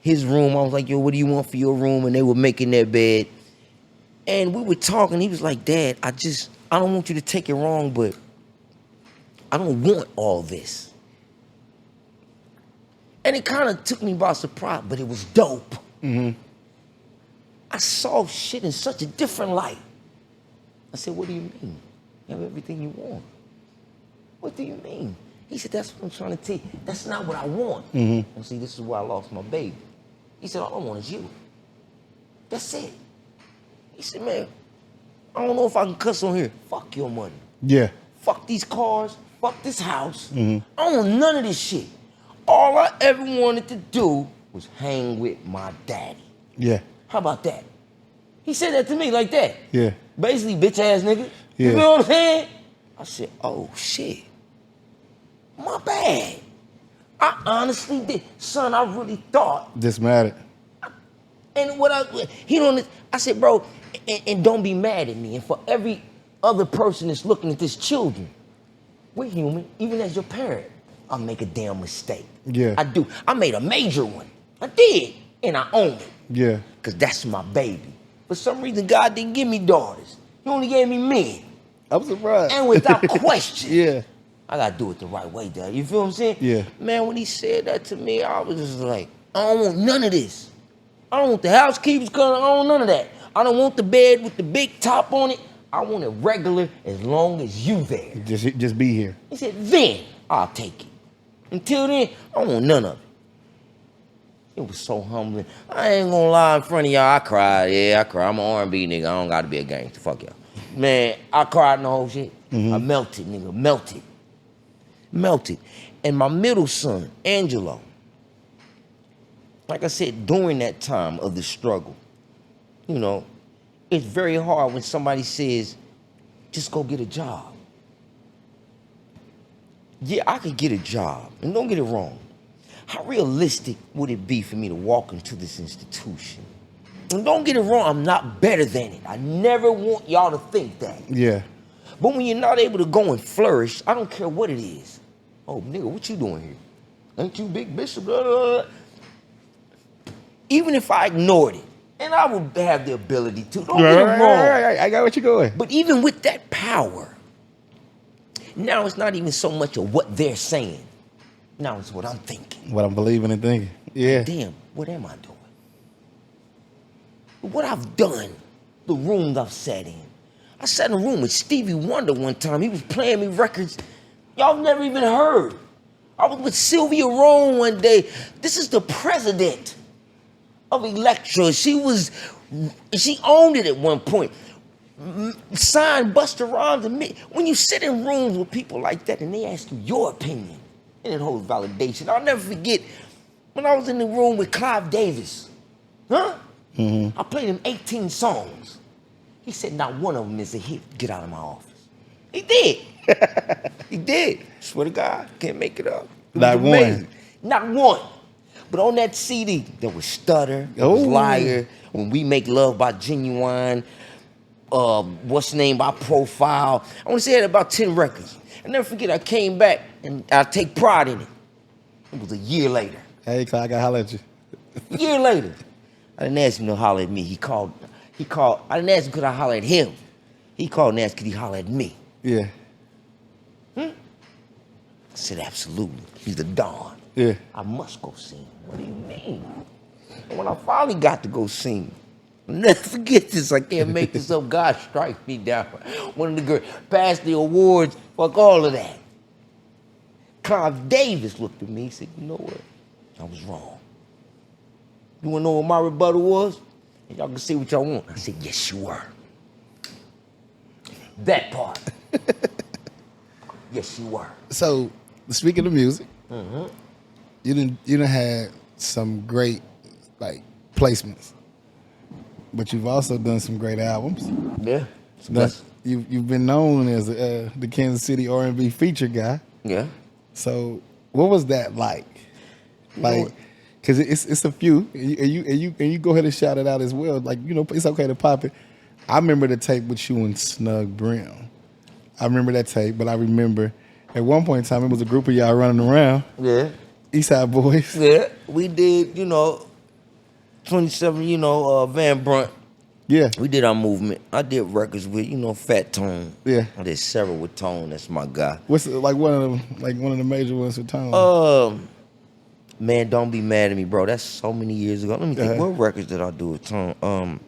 his room, I was like, yo, what do you want for your room? And they were making their bed. And we were talking. He was like, Dad, I don't want you to take it wrong, but I don't want all this. And it kind of took me by surprise, but it was dope. I saw shit in such a different light. I said, what do you mean? You have everything you want. What do you mean? He said, that's what I'm trying to tell you. That's not what I want. And see, this is where I lost my baby. He said, all I want is you. That's it. He said, man, I don't know if I can cuss on here. Fuck your money. Yeah. Fuck these cars. Fuck this house. I don't want none of this shit. All I ever wanted to do was hang with my daddy. Yeah. How about that? He said that to me like that. Yeah. Basically, bitch ass nigga. Yeah. You know what I'm saying? I said, oh shit. My bad. I honestly did. Son, I really thought. This mattered. And I said, bro, and don't be mad at me. And for every other person that's looking at this children, we're human, even as your parent. I make a damn mistake. Yeah. I do. I made a major one. I did. And I own it. Yeah. Because that's my baby. For some reason, God didn't give me daughters. He only gave me men. I'm surprised. And without question. Yeah. I gotta do it the right way, Dad. You feel what I'm saying? Yeah. Man, when he said that to me, I was just like, I don't want none of this. I don't want the housekeepers coming. I don't want none of that. I don't want the bed with the big top on it. I want it regular as long as you there. Just be here. He said, then I'll take it. Until then, I don't want none of it. It was so humbling. I ain't gonna lie in front of y'all. I cried. Yeah, I cried. I'm an R&B nigga. I don't gotta be a gangster. Fuck y'all. Man, I cried in the whole shit. I melted, nigga. Melted. And my middle son, Angelo, like I said, during that time of the struggle, you know, it's very hard when somebody says, just go get a job. Yeah, I could get a job. And don't get it wrong. How realistic would it be for me to walk into this institution? And don't get it wrong, I'm not better than it. I never want y'all to think that. Yeah. But when you're not able to go and flourish, I don't care what it is. Oh, nigga, what you doing here? Ain't you big Bishop? Blah, blah, blah. Even if I ignored it, and I would have the ability to, don't get it wrong. Right. I got what you're going. But even with that power, now it's not even so much of what they're saying. Now it's what I'm thinking. What I'm believing and thinking. Yeah. Damn, what am I doing? What I've done, the rooms I've sat in. I sat in a room with Stevie Wonder one time. He was playing me records y'all never even heard. I was with Sylvia Rome one day. This is the president of Elektra. She owned it at one point. Signed Busta Rhymes and me. When you sit in rooms with people like that and they ask you your opinion, and it holds validation. I'll never forget when I was in the room with Clive Davis. I played him 18 songs. He said, not one of them is a hit. Get out of my office. He did. He did. Swear to God, can't make it up. It was Not amazing. one. Not one. But on that CD, there was Stutter, there was Liar, When We Make Love by Genuine, what's the name by Profile. I want to say I had about 10 records. I never forget, I came back and I take pride in it. It was a year later. Hey, Clyde, I got to holler at you. A year later. I didn't ask him to holler at me. He called. I didn't ask him could I holler at him. He called and asked could he holler at me. Yeah. I said, absolutely. He's the Don. Yeah. I must go see him. What do you mean? And when I finally got to go see him, I'll never forget this. I can't make this up. God strike me down. One of the girls passed the awards. Fuck all of that. Clive Davis looked at me. He said, you know what? I was wrong. You want to know what my rebuttal was? And y'all can say what y'all want. I said, yes, you were. That part. Yes, you were. So, speaking of music, you done had some great placements, but you've also done some great albums. Yeah. You've been known as the Kansas City R&B feature guy. Yeah. So, what was that like? Because it's a few, and you go ahead and shout it out as well. It's okay to pop it. I remember the tape with you and Snug Brim. I remember that tape, but I remember at one point in time it was a group of y'all running around. Yeah. Eastside Boys. Yeah. We did, 27, Van Brunt. Yeah. We did our movement. I did records with, Fat Tone. Yeah. I did several with Tone. That's my guy. What's one of the major ones with Tone? Man, don't be mad at me, bro. That's so many years ago. Let me think. What records did I do with Tone?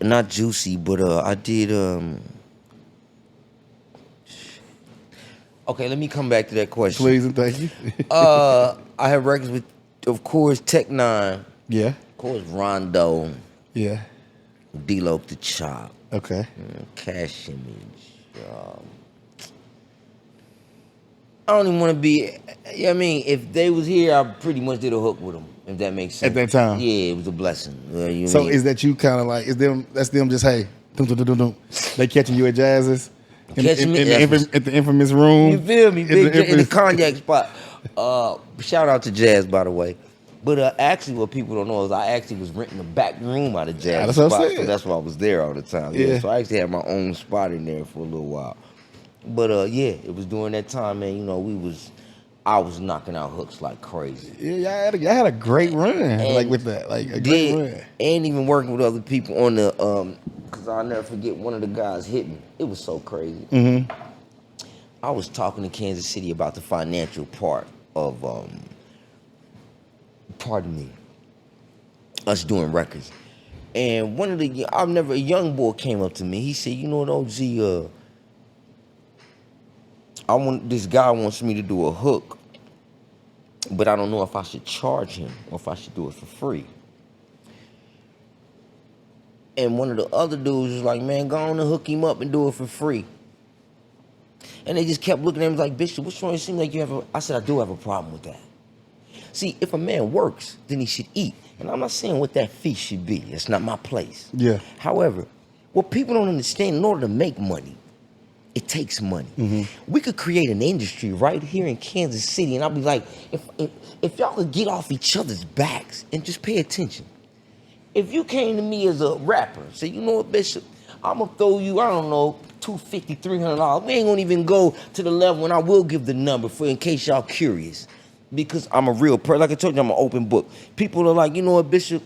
Not Juicy, but I did. Okay, let me come back to that question. Please and thank you. I have records with, of course, Tech Nine. Yeah. Of course, Rondo. Yeah. D-Lo the Chop. Okay. Cash Image. I don't even want to be. If they was here, I pretty much did a hook with them. If that makes sense. At that time. Yeah, it was a blessing. Is that you kind of like? That's them just hey, dum, dum, dum, dum, dum. They catching you at Jazz's. At the infamous room. You feel me? In the cognac spot. Shout out to Jazz, by the way. But actually, what people don't know is I actually was renting the back room out of Jazz that's spot. what I'm saying. So that's why I was there all the time. Yeah. So I actually had my own spot in there for a little while. But it was during that time, man. I was knocking out hooks like crazy. Yeah, y'all had a great run, with that, a great run. And even working with other people on the because I'll never forget one of the guys hit me. It was so crazy. Mm-hmm. I was talking to Kansas City about the financial part of, us doing records. And a young boy came up to me. He said, you know what, OG, this guy wants me to do a hook, but I don't know if I should charge him or if I should do it for free. And one of the other dudes was like, man, go on and hook him up and do it for free. And they just kept looking at him like, Bishop, what's wrong? It seems like you have I said, I do have a problem with that. See, if a man works, then he should eat. And I'm not saying what that fee should be. It's not my place. Yeah. However, what people don't understand, in order to make money, it takes money. Mm-hmm. We could create an industry right here in Kansas City, and I'll be like, if y'all could get off each other's backs and just pay attention. If you came to me as a rapper, say, you know what, Bishop, I'm going to throw you, I don't know, $250, $300. We ain't going to even go to the level, and I will give the number for in case y'all curious. Because I'm a real person. Like I told you, I'm an open book. People are like, you know what, Bishop,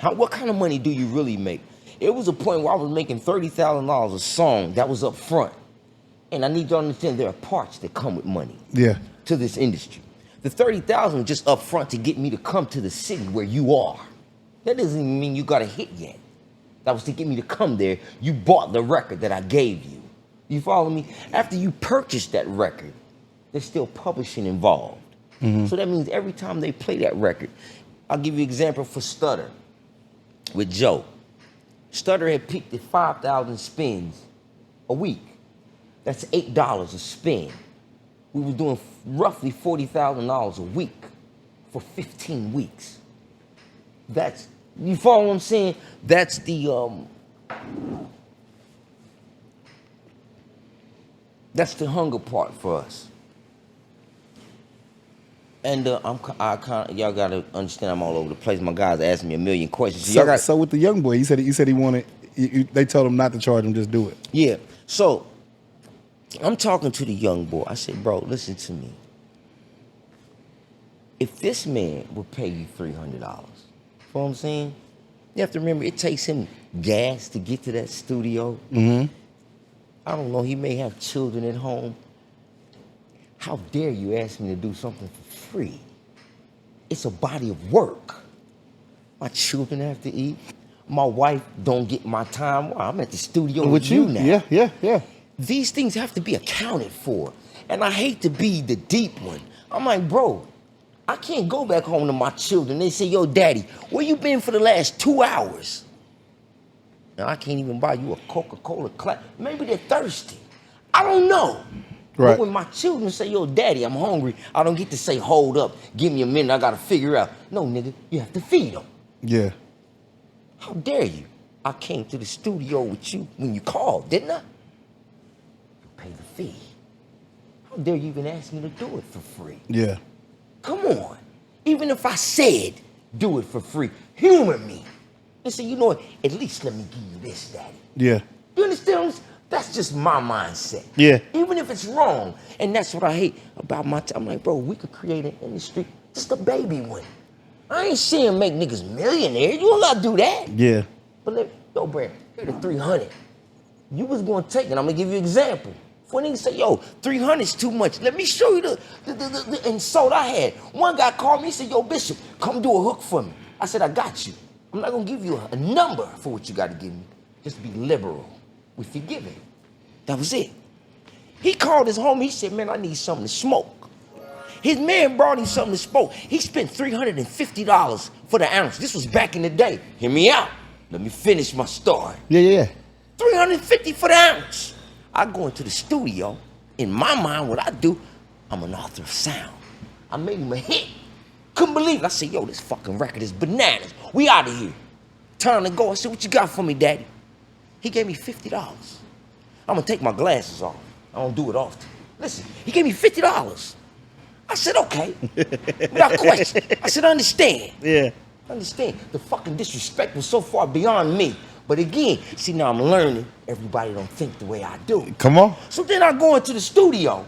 what kind of money do you really make? It was a point where I was making $30,000 a song that was up front. And I need you to understand there are parts that come with money to this industry. The $30,000 was just up front to get me to come to the city where you are. That doesn't even mean you got a hit yet. That was to get me to come there. You bought the record that I gave you. You follow me? After you purchased that record, there's still publishing involved. Mm-hmm. So that means every time they play that record, I'll give you an example for Stutter with Joe. Stutter had peaked at 5,000 spins a week. That's $8 a spin. We were doing roughly $40,000 a week for 15 weeks. You follow what I'm saying? That's the hunger part for us. And y'all gotta understand I'm all over the place. My guys asking me a million questions. So with the young boy, he said he wanted. They told him not to charge him, just do it. Yeah. So I'm talking to the young boy. I said, bro, listen to me. If this man will pay you $300, you know what I'm saying? You have to remember it takes him gas to get to that studio. Mm-hmm. I don't know. He may have children at home. How dare you ask me to do something for free? It's a body of work. My children have to eat. My wife don't get my time. Well, I'm at the studio with you now. Yeah. These things have to be accounted for. And I hate to be the deep one. I'm like, bro, I can't go back home to my children. They say, yo, daddy, where you been for the last 2 hours? Now, I can't even buy you a Coca-Cola clap. Maybe they're thirsty. I don't know. Right. But when my children say, yo, daddy, I'm hungry, I don't get to say, hold up, give me a minute, I got to figure out. No, nigga, you have to feed them. Yeah. How dare you? I came to the studio with you when you called, didn't I? You pay the fee. How dare you even ask me to do it for free? Yeah. Come on. Even if I said do it for free, humor me. And say, you know what, at least let me give you this, daddy. Yeah. You understand? That's just my mindset. Yeah. Even if it's wrong. And that's what I hate about my time. I'm like, bro, we could create an industry, just a baby one. I ain't saying make niggas millionaires. You don't gotta do that. Yeah. But yo, Brad, here the 300. You was gonna take it. I'm gonna give you an example. When niggas say, yo, 300 is too much. Let me show you the insult I had. One guy called me, he said, yo, Bishop, come do a hook for me. I said, I got you. I'm not gonna give you a number for what you gotta give me. Just be liberal with your giving. That was it. He called his homie, he said, man, I need something to smoke. His man brought him something to smoke. He spent $350 for the ounce. This was back in the day. Hear me out. Let me finish my story. Yeah. $350 for the ounce. I go into the studio. In my mind, what I do, I'm an author of sound. I made him a hit. Couldn't believe it. I said, yo, this fucking record is bananas. We out of here. Time to go. I said, what you got for me, daddy? He gave me $50. I'm going to take my glasses off. I don't do it often. Listen, he gave me $50. I said, okay. Without question. I said, understand. Yeah. Understand. The fucking disrespect was so far beyond me. But again, see, now I'm learning. Everybody don't think the way I do. Come on. So then I go into the studio.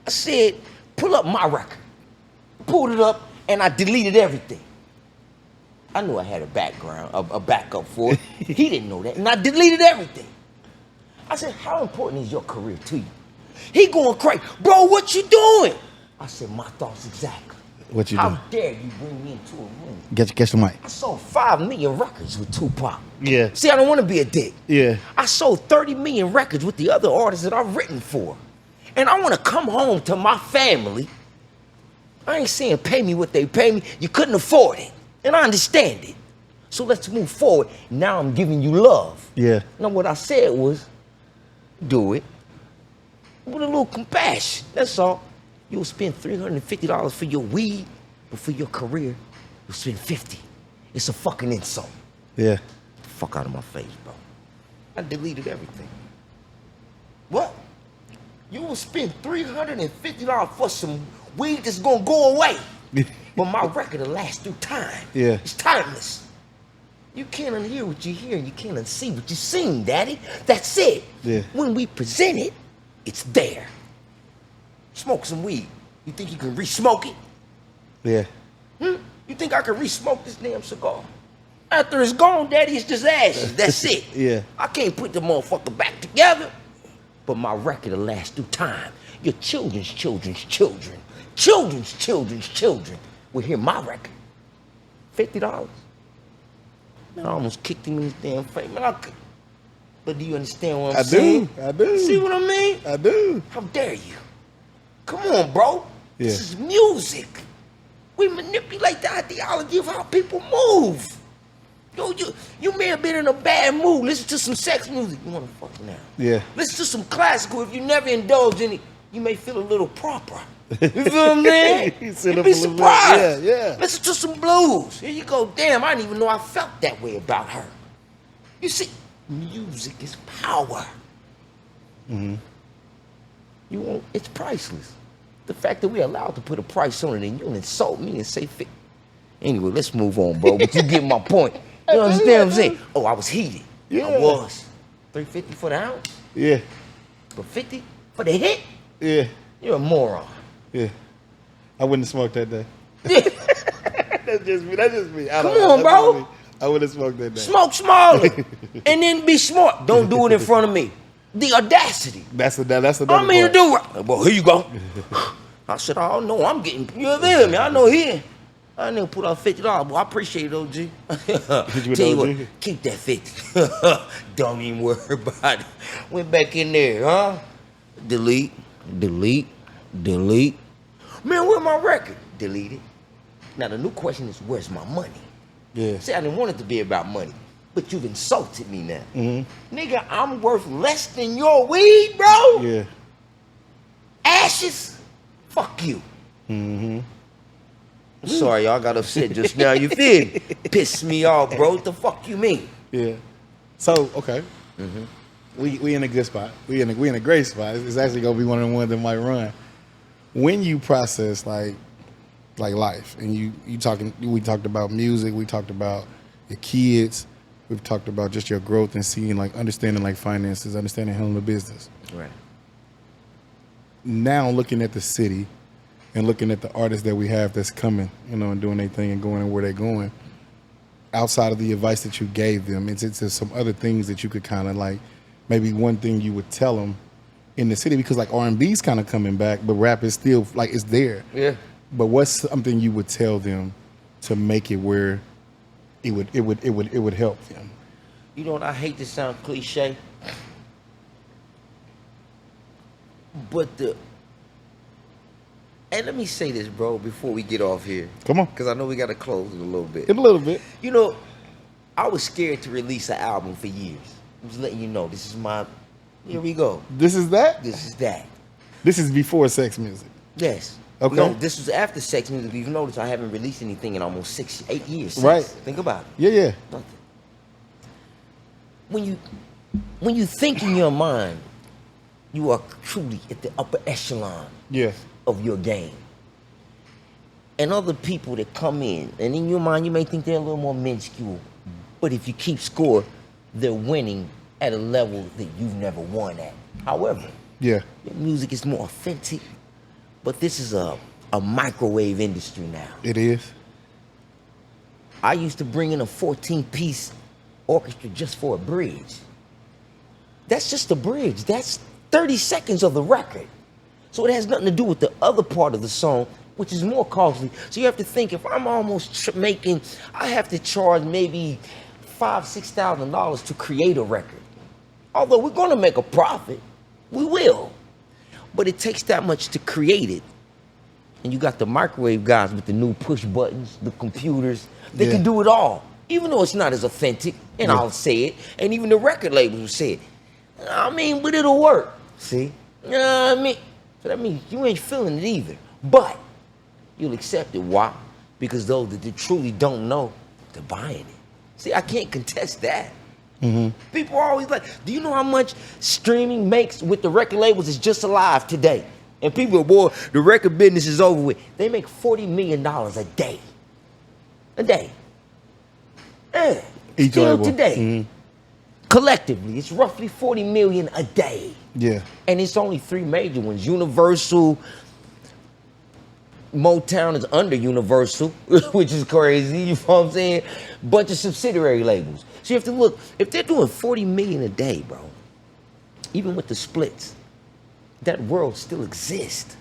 I said, pull up my record. Pulled it up, and I deleted everything. I knew I had a background, a backup for it. He didn't know that, and I deleted everything. I said, how important is your career to you? He going crazy. Bro, what you doing? I said, my thoughts exactly. What you doing? How dare you bring me into a room? Get the mic. I sold 5 million records with Tupac. Yeah. See, I don't want to be a dick. Yeah. I sold 30 million records with the other artists that I've written for. And I want to come home to my family. I ain't saying pay me what they pay me. You couldn't afford it. And I understand it. So let's move forward. Now I'm giving you love. Yeah. Now what I said was, do it with a little compassion. That's all. You'll spend $350 for your weed, but for your career, you'll spend $50. It's a fucking insult. Yeah. Fuck out of my face, bro. I deleted everything. What? You will spend $350 for some weed that's gonna go away. But my record will last through time. Yeah. It's timeless. You can't unhear what you hear, and you can't unsee what you seen, Daddy. That's it. Yeah. When we present it, it's there. Smoke some weed. You think you can re-smoke it? Yeah. You think I can re-smoke this damn cigar? After it's gone, Daddy, it's just ashes. That's it. Yeah. I can't put the motherfucker back together. But my record will last through time. Your children's children's children, children's children's children will hear my record. $50. Man, I almost kicked him in his damn face. Man, but do you understand what I'm saying? I do. See what I mean? I do. How dare you? Come on, bro. Yeah. This is music. We manipulate the ideology of how people move. Yo, you may have been in a bad mood. Listen to some sex music. You want to fuck now. Yeah. Listen to some classical. If you never indulge in it, you may feel a little proper. You feel what I'm saying? You'd be surprised. Yeah. Listen to some blues. Here you go. Damn, I didn't even know I felt that way about her. You see, music is power. Mm-hmm. It's priceless. The fact that we're allowed to put a price on it and you don't insult me and say fit. Anyway, let's move on, bro. But you get my point. You understand what I'm saying? Oh, I was heated. Yeah. I was. $350 for the ounce? Yeah. But $50 for the hit? Yeah. You're a moron. Yeah. I wouldn't have smoked that day. Yeah. That's just me. Come on, bro. I wouldn't have smoked that day. Smoke smaller. And then be smart. Don't do it in front of me. The audacity. That's the I mean to do right. Well, here you go. I said, oh no, I'm getting, you feel me? I know here. I didn't put out $50, but I appreciate it, OG. Tell you what, keep that 50. Don't even worry about it. Went back in there, huh? Delete. Man, where's my record? Delete it. Now the new question is, where's my money? Yeah. See, I didn't want it to be about money, but you've insulted me now. Mm-hmm. Nigga, I'm worth less than your weed, bro? Yeah. Ashes? Fuck you. Mm-hmm. I'm sorry, y'all got upset just now. You feel me? Pissed me off, bro. What the fuck you mean? Yeah. So, okay. Mm-hmm. We in a good spot. We in a great spot. It's actually gonna be one of the ones that might run. When you process like life, and we talked about music, we talked about your kids, we've talked about just your growth and seeing understanding finances, understanding handling the business. Right. Now looking at the city and looking at the artists that we have that's coming, and doing their thing and going where they're going, outside of the advice that you gave them, it's some other things that you could kind of maybe one thing you would tell them in the city, because R&B's kind of coming back, but rap is still it's there. Yeah. But what's something you would tell them to make it where it would help them? You know what? I hate to sound cliche, but and let me say this, bro, before we get off here. Come on. Because I know we got to close it a little bit. In a little bit. I was scared to release an album for years. I'm just letting you know. This is my, here we go. This is that? This is that. This is before sex music. Yes. Okay. No, this was after sex music. You've noticed I haven't released anything in almost 8 years. Right. Think about it. Yeah. Nothing. When you think in your mind, you are truly at the upper echelon of your game. And other people that come in, and in your mind you may think they're a little more minuscule, but if you keep score, they're winning at a level that you've never won at. However, your music is more authentic, but this is a microwave industry now. It is. I used to bring in a 14-piece orchestra just for a bridge. That's just a bridge. That's 30 seconds of the record. So it has nothing to do with the other part of the song, which is more costly. So you have to think, if I'm almost I have to charge maybe $5,000-$6,000 to create a record. Although we're gonna make a profit, we will. But it takes that much to create it. And you got the microwave guys with the new push buttons, the computers. They can do it all, even though it's not as authentic. And I'll say it, and even the record labels will say it. I mean, but it'll work. See? You know what I mean? So that means you ain't feeling it either. But you'll accept it. Why? Because those that truly don't know, they're buying it. See, I can't contest that. People are always like, do you know how much streaming makes with the record labels? It's just alive today. And people are, boy, the record business is over with. They make $40 million a day. A day. Each Still label. today. Collectively, it's roughly 40 million a day. Yeah. And it's only 3 major ones. Universal, Motown is under Universal, which is crazy, you know what I'm saying? Bunch of subsidiary labels. So you have to look, if they're doing 40 million a day, bro, even with the splits, that world still exists.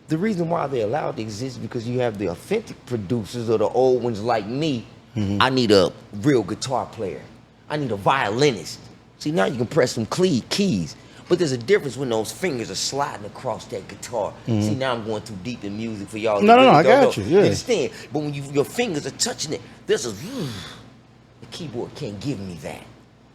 The reason why they're allowed to exist is because you have the authentic producers or the old ones like me. I need a real guitar player. I need a violinist. See, now you can press some keys. But there's a difference when those fingers are sliding across that guitar. See, now I'm going too deep in music for y'all. No, I got you. Yeah. You understand? But when your fingers are touching it, there's a... The keyboard can't give me that.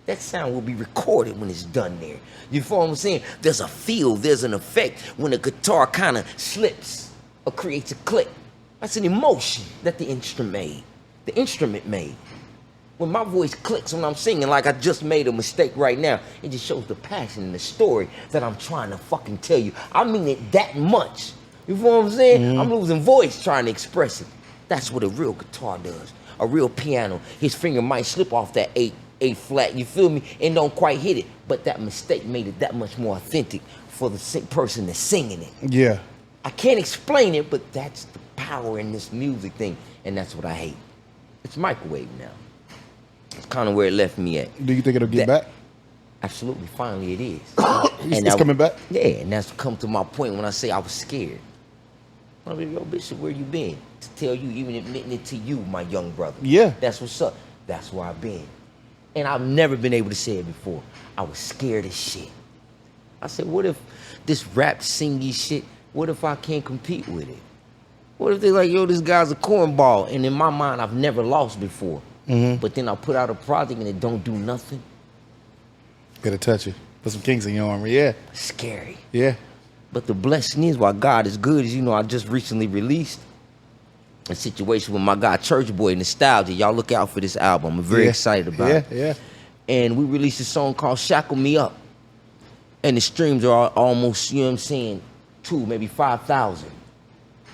That sound will be recorded when it's done there. You feel what I'm saying? There's a feel, there's an effect when the guitar kind of slips or creates a click. That's an emotion that the instrument made. When my voice clicks when I'm singing, like I just made a mistake right now, it just shows the passion and the story that I'm trying to fucking tell you. I mean it that much. You feel what I'm saying? I'm losing voice trying to express it. That's what a real guitar does. A real piano. His finger might slip off that A flat, you feel me, and don't quite hit it. But that mistake made it that much more authentic for the person that's singing it. Yeah. I can't explain it, but that's the power in this music thing, and that's what I hate. It's microwave now. It's kind of where it left me at. Do you think it'll get back? Absolutely. Finally, it is. It's coming back? Yeah, and that's come to my point when I say I was scared. I mean, yo, Bishop, where you been? To tell you, even admitting it to you, my young brother. Yeah. That's what's up. That's where I've been. And I've never been able to say it before. I was scared as shit. I said, what if this rap singy shit, what if I can't compete with it? What if they're like, yo, this guy's a cornball? And in my mind, I've never lost before. But then I put out a project and it don't do nothing. Gotta touch it. Put some kinks in your armor. Yeah. Scary. Yeah. But the blessing is, why God is good, is, you know, I just recently released a situation with my guy Church Boy, Nostalgia. Y'all look out for this album. I'm very excited about it. Yeah. And we released a song called Shackle Me Up. And the streams are almost, you know what I'm saying, 2, maybe 5,000.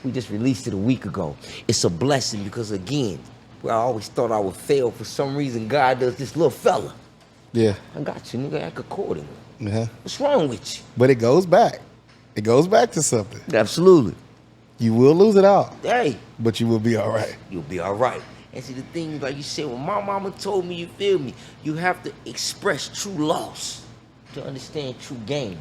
We just released it a week ago. It's a blessing because, again, where I always thought I would fail, for some reason God does this little fella. Yeah. I got you, nigga, act accordingly. Yeah. What's wrong with you? But it goes back. It goes back to something. Absolutely. You will lose it all. Hey. But you will be all right. You'll be all right. And see, the thing, like you said, when my mama told me, you feel me, you have to express true loss to understand true gain.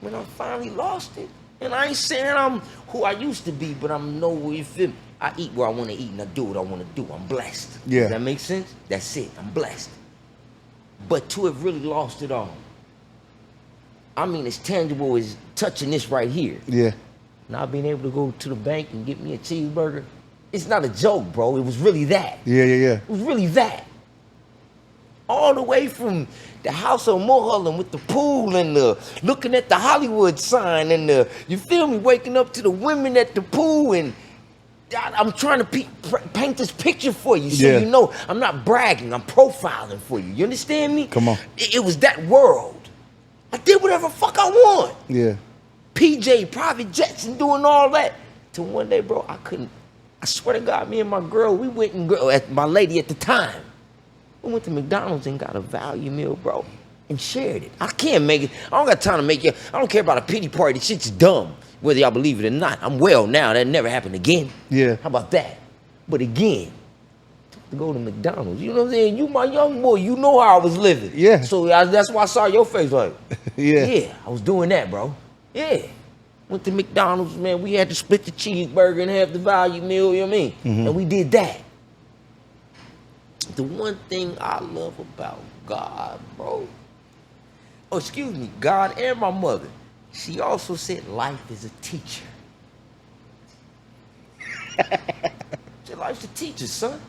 When I finally lost it, and I ain't saying I'm who I used to be, but I'm nowhere, you feel me? I eat where I want to eat and I do what I want to do. I'm blessed. Yeah. Does that make sense? That's it. I'm blessed. But to have really lost it all, I mean, as tangible as touching this right here. Yeah. Not being able to go to the bank and get me a cheeseburger. It's not a joke, bro. It was really that. Yeah. It was really that. All the way from the house on Mulholland with the pool and the looking at the Hollywood sign and the, you feel me, waking up to the women at the pool, and I'm trying to paint this picture for you so you know I'm not bragging, I'm profiling for you. You understand me? Come on. It was that world. I did whatever the fuck I want. Yeah. PJ, private jets and doing all that. Till one day, bro, I swear to God, me and my girl, we went and my lady at the time, we went to McDonald's and got a value meal, bro, and shared it. I can't make it. I don't got time to make it. I don't care about a pity party. Shit's dumb, whether y'all believe it or not. I'm well now. That never happened again. Yeah. How about that? But again, to go to McDonald's, you know what I'm saying? You my young boy, you know how I was living. Yeah. So that's why I saw your face like, Yeah. yeah, I was doing that, bro. Yeah. Went to McDonald's, man. We had to split the cheeseburger and have the value meal, you know what I mean? Mm-hmm. And we did that. The one thing I love about God, bro, God and my mother, she also said life is a teacher. She said life's a teacher, son.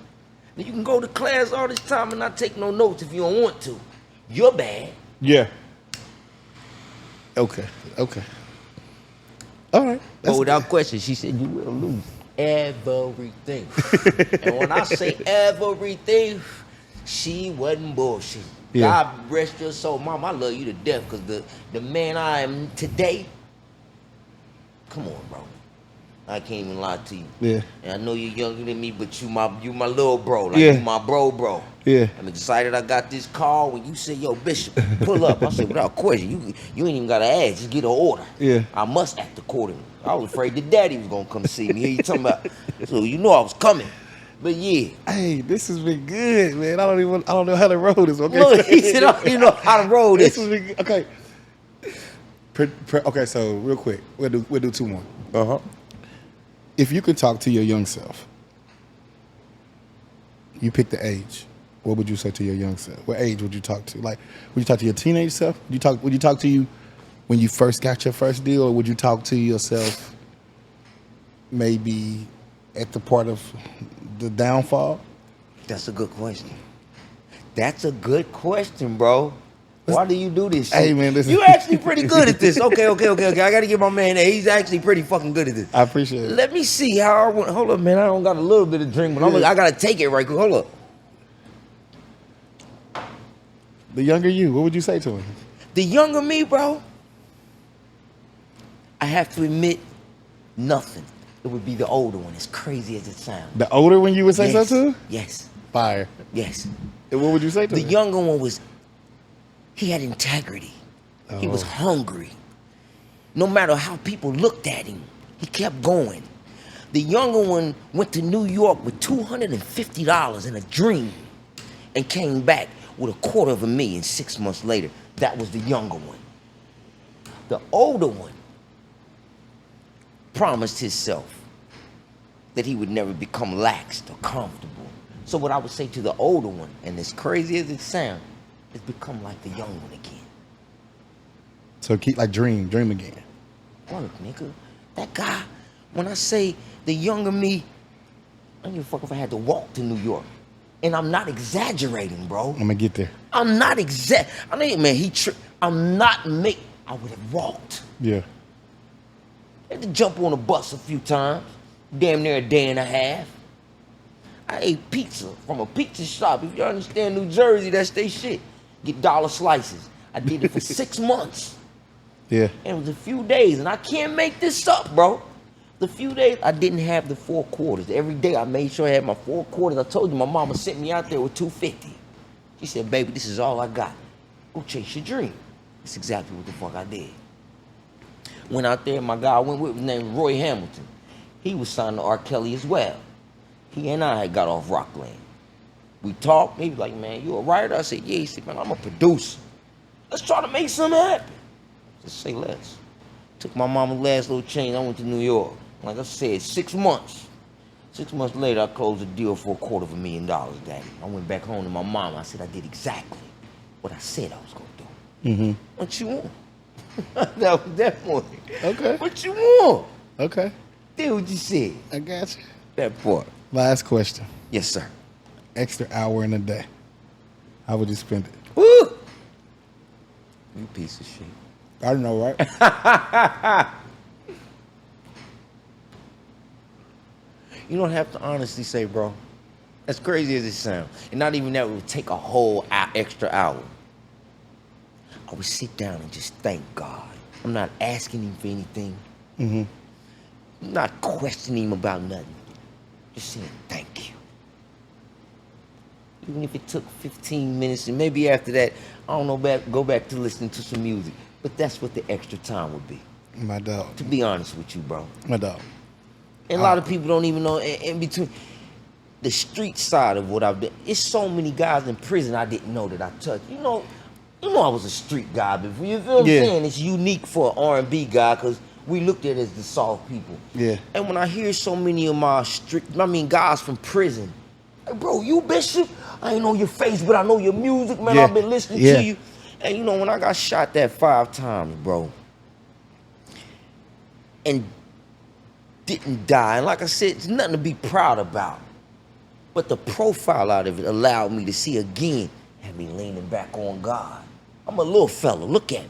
Now you can go to class all this time and not take no notes if you don't want to. You're bad. Yeah. Okay. All right. But without question, she said you will lose everything. And when I say everything, she wasn't bullshit. Yeah. God rest your soul. Mom, I love you to death because the man I am today, come on, bro. I can't even lie to you. Yeah. And I know you're younger than me, but you my little bro. Like Yeah. you my bro. Yeah. I'm excited I got this call when you said, yo, Bishop, pull up. I said, without question, you ain't even gotta ask, just get an order. Yeah. I must act accordingly. I was afraid the daddy was gonna come see me. Here you talking about, so you know I was coming. But yeah. Hey, this has been good, man. I don't know how to roll this. Okay. Look, he said, I don't even know how to roll this. This has been okay. Okay, so real quick, we'll do two more. Uh-huh. If you could talk to your young self, you pick the age. What would you say to your young self? What age would you talk to? Like, would you talk to your teenage self? Would you talk to you when you first got your first deal, or would you talk to yourself maybe at the part of the downfall? That's a good question. That's a good question, bro. Why do you do this shit? Hey, man, You actually pretty good at this. Okay. I gotta give my man that. He's actually pretty fucking good at this. I appreciate it. Let me see how I want. Hold up, man. I don't got a little bit of drink, but I gotta take it right quick. Hold up. The younger you, what would you say to him? The younger me, bro, I have to admit, nothing. It would be the older one, as crazy as it sounds. The older one you would say Yes. something to? Yes. Fire. Yes. And what would you say to The him? younger one he had integrity. He was Oh. hungry. No matter how people looked at him, he kept going. The younger one went to New York with $250 in a dream and came back with $250,000 6 months later. That was the younger one. The older one promised himself that he would never become laxed or comfortable. So what I would say to the older one, and as crazy as it sounds, is become like the young one again. So keep dream again. Work, nigga. That guy, when I say the younger me, I don't give a fuck if I had to walk to New York. And I'm not exaggerating, bro. I'm gonna get there. I'm not I mean, man, I would have walked. Yeah. Had to jump on a bus a few times, damn near a day and a half. I ate pizza from a pizza shop. If you understand New Jersey, that's their shit. Get dollar slices. I did it for 6 months. Yeah. And it was a few days, and I can't make this up, bro. The few days I didn't have the 4 quarters. Every day I made sure I had my 4 quarters. I told you my mama sent me out there with $250. She said, baby, this is all I got. Go chase your dream. That's exactly what the fuck I did. Went out there, my guy I went with was named Roy Hamilton. He was signed to R. Kelly as well. He and I had got off Rockland. We talked. He was like, man, you a writer? I said, yeah. He said, man, I'm a producer. Let's try to make something happen. Just say less. Took my mama's last little change. I went to New York. Like I said, 6 months. 6 months later, I closed a deal for $250,000, Daddy. I went back home to my mom. I said, I did exactly what I said I was going to do. Mm-hmm. What you want? That was that point. Okay. What you want? Okay. Did what you said. I got you. That part. Last question. Yes, sir. Extra hour in a day. How would you spend it? Woo! You piece of shit. I don't know, right? You don't have to honestly say, bro. As crazy as it sounds, and not even that would take a whole extra hour. I would sit down and just thank God. I'm not asking him for anything. Mm-hmm. I'm not questioning him about nothing. Just saying thank you. Even if it took 15 minutes, and maybe after that, I don't know, go back to listening to some music. But that's what the extra time would be. My dog. To be honest with you, bro. My dog. And a lot of people don't even know in between. the street side of what I've done. It's so many guys in prison I didn't know that I touched. You know I was a street guy before. You feel what I'm saying? It's unique for an R&B guy because we looked at it as the soft people. Yeah. And when I hear so many of my guys from prison, like, bro, you Bishop, I ain't know your face, but I know your music, man. I've been listening to you. And you know, when I got shot that 5 times, bro, and didn't die, and like I said, it's nothing to be proud about. But the profile out of it allowed me to see again, had me leaning back on God. I'm a little fella, look at me.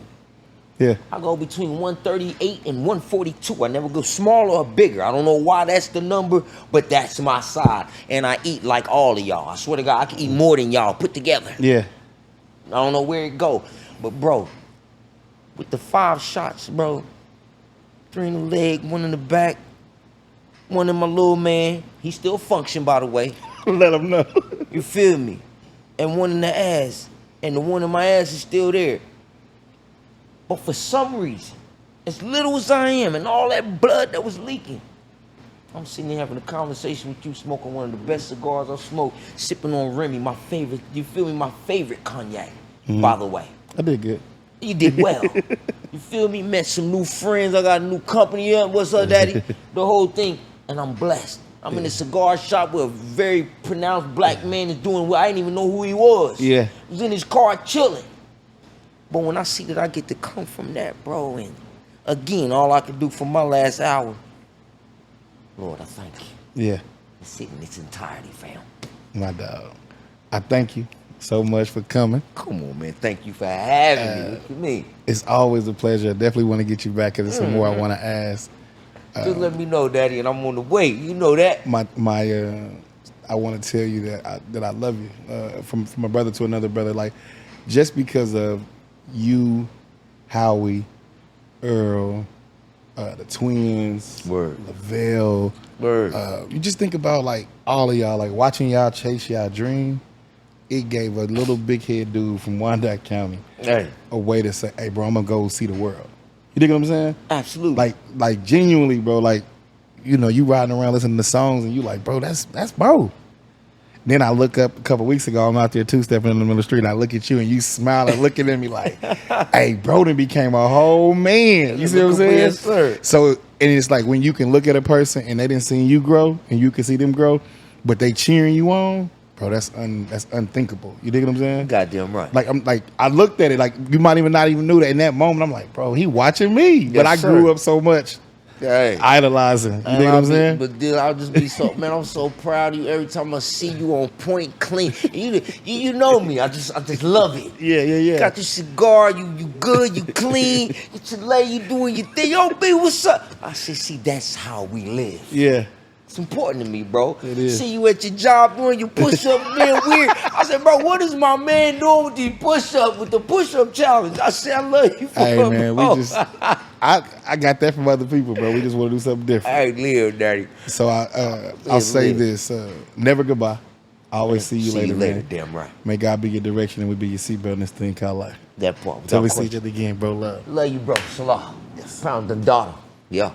Yeah. I go between 138 and 142. I never go smaller or bigger. I don't know why that's the number, but that's my side. And I eat like all of y'all. I swear to God, I can eat more than y'all put together. Yeah. I don't know where it go. But bro, with the 5 shots, bro, 3 in the leg, 1 in the back, 1 in my little man. He still function, by the way. Let him know. You feel me? And 1 in the ass. And the 1 in my ass is still there. But for some reason, as little as I am and all that blood that was leaking, I'm sitting here having a conversation with you, smoking one of the best cigars I've smoked, sipping on Remy, my favorite, you feel me, my favorite cognac, by the way. I did good. You did well. You feel me? Met some new friends. I got a new company up. What's up, daddy? The whole thing. And I'm blessed. I'm in a cigar shop where a very pronounced black man is doing what I didn't even know who he was. Yeah. He was in his car chilling. But when I see that I get to come from that, bro, and again, all I could do for my last hour, Lord, I thank you. Yeah. It's in its entirety, fam. My dog. I thank you so much for coming. Come on, man. Thank you for having me. Look at me. It's always a pleasure. I definitely want to get you back because there's some more I want to ask. Just let me know, daddy, and I'm on the way. You know that. I want to tell you that I love you. From a brother to another brother, like just because of you, Howie, Earl, the twins, Lavelle. You just think about like all of y'all, like watching y'all chase y'all dream. It gave a little big head dude from Wyandotte County a way to say, "Hey, bro, I'm gonna go see the world." You dig what I'm saying? Absolutely. Like genuinely, bro. Like, you know, you riding around listening to songs and you like, bro, that's bro. Then I look up a couple weeks ago, I'm out there two-stepping in the middle of the street, and I look at you and you smile and looking at me like, hey, bro, then became a whole man. You see what I'm saying? Yes, sir. So, and it's like when you can look at a person and they didn't see you grow and you can see them grow, but they cheering you on, bro, that's unthinkable. You dig what I'm saying? Goddamn right. Like I looked at it like you might even not even knew that in that moment. I'm like, bro, he watching me. Yes, but I grew up so much idolizing. You dig what I'm saying? But dude, I'll just be so man. I'm so proud of you every time I see you on point, clean. You know me. I just love it. Yeah. Got your cigar. You good. You clean. You Chile. You doing your thing. Yo, B, what's up? I said, see, that's how we live. Yeah. It's important to me, bro. It is. See you at your job doing your push-up, being weird. I said, bro, what is my man doing with these push-ups, with the push-up challenge? I said, I love you for Hey, it, man, bro. we just, I got that from other people, bro. We just want to do something different. Hey, live, daddy. So I'll say this, never goodbye. I always see you later, man. Damn right. May God be your direction and we be your seatbelt in this thing called life. That part. Until we see each other again, bro, love. Love you, bro. Salah. Yes. Pound DonDotta. Yeah.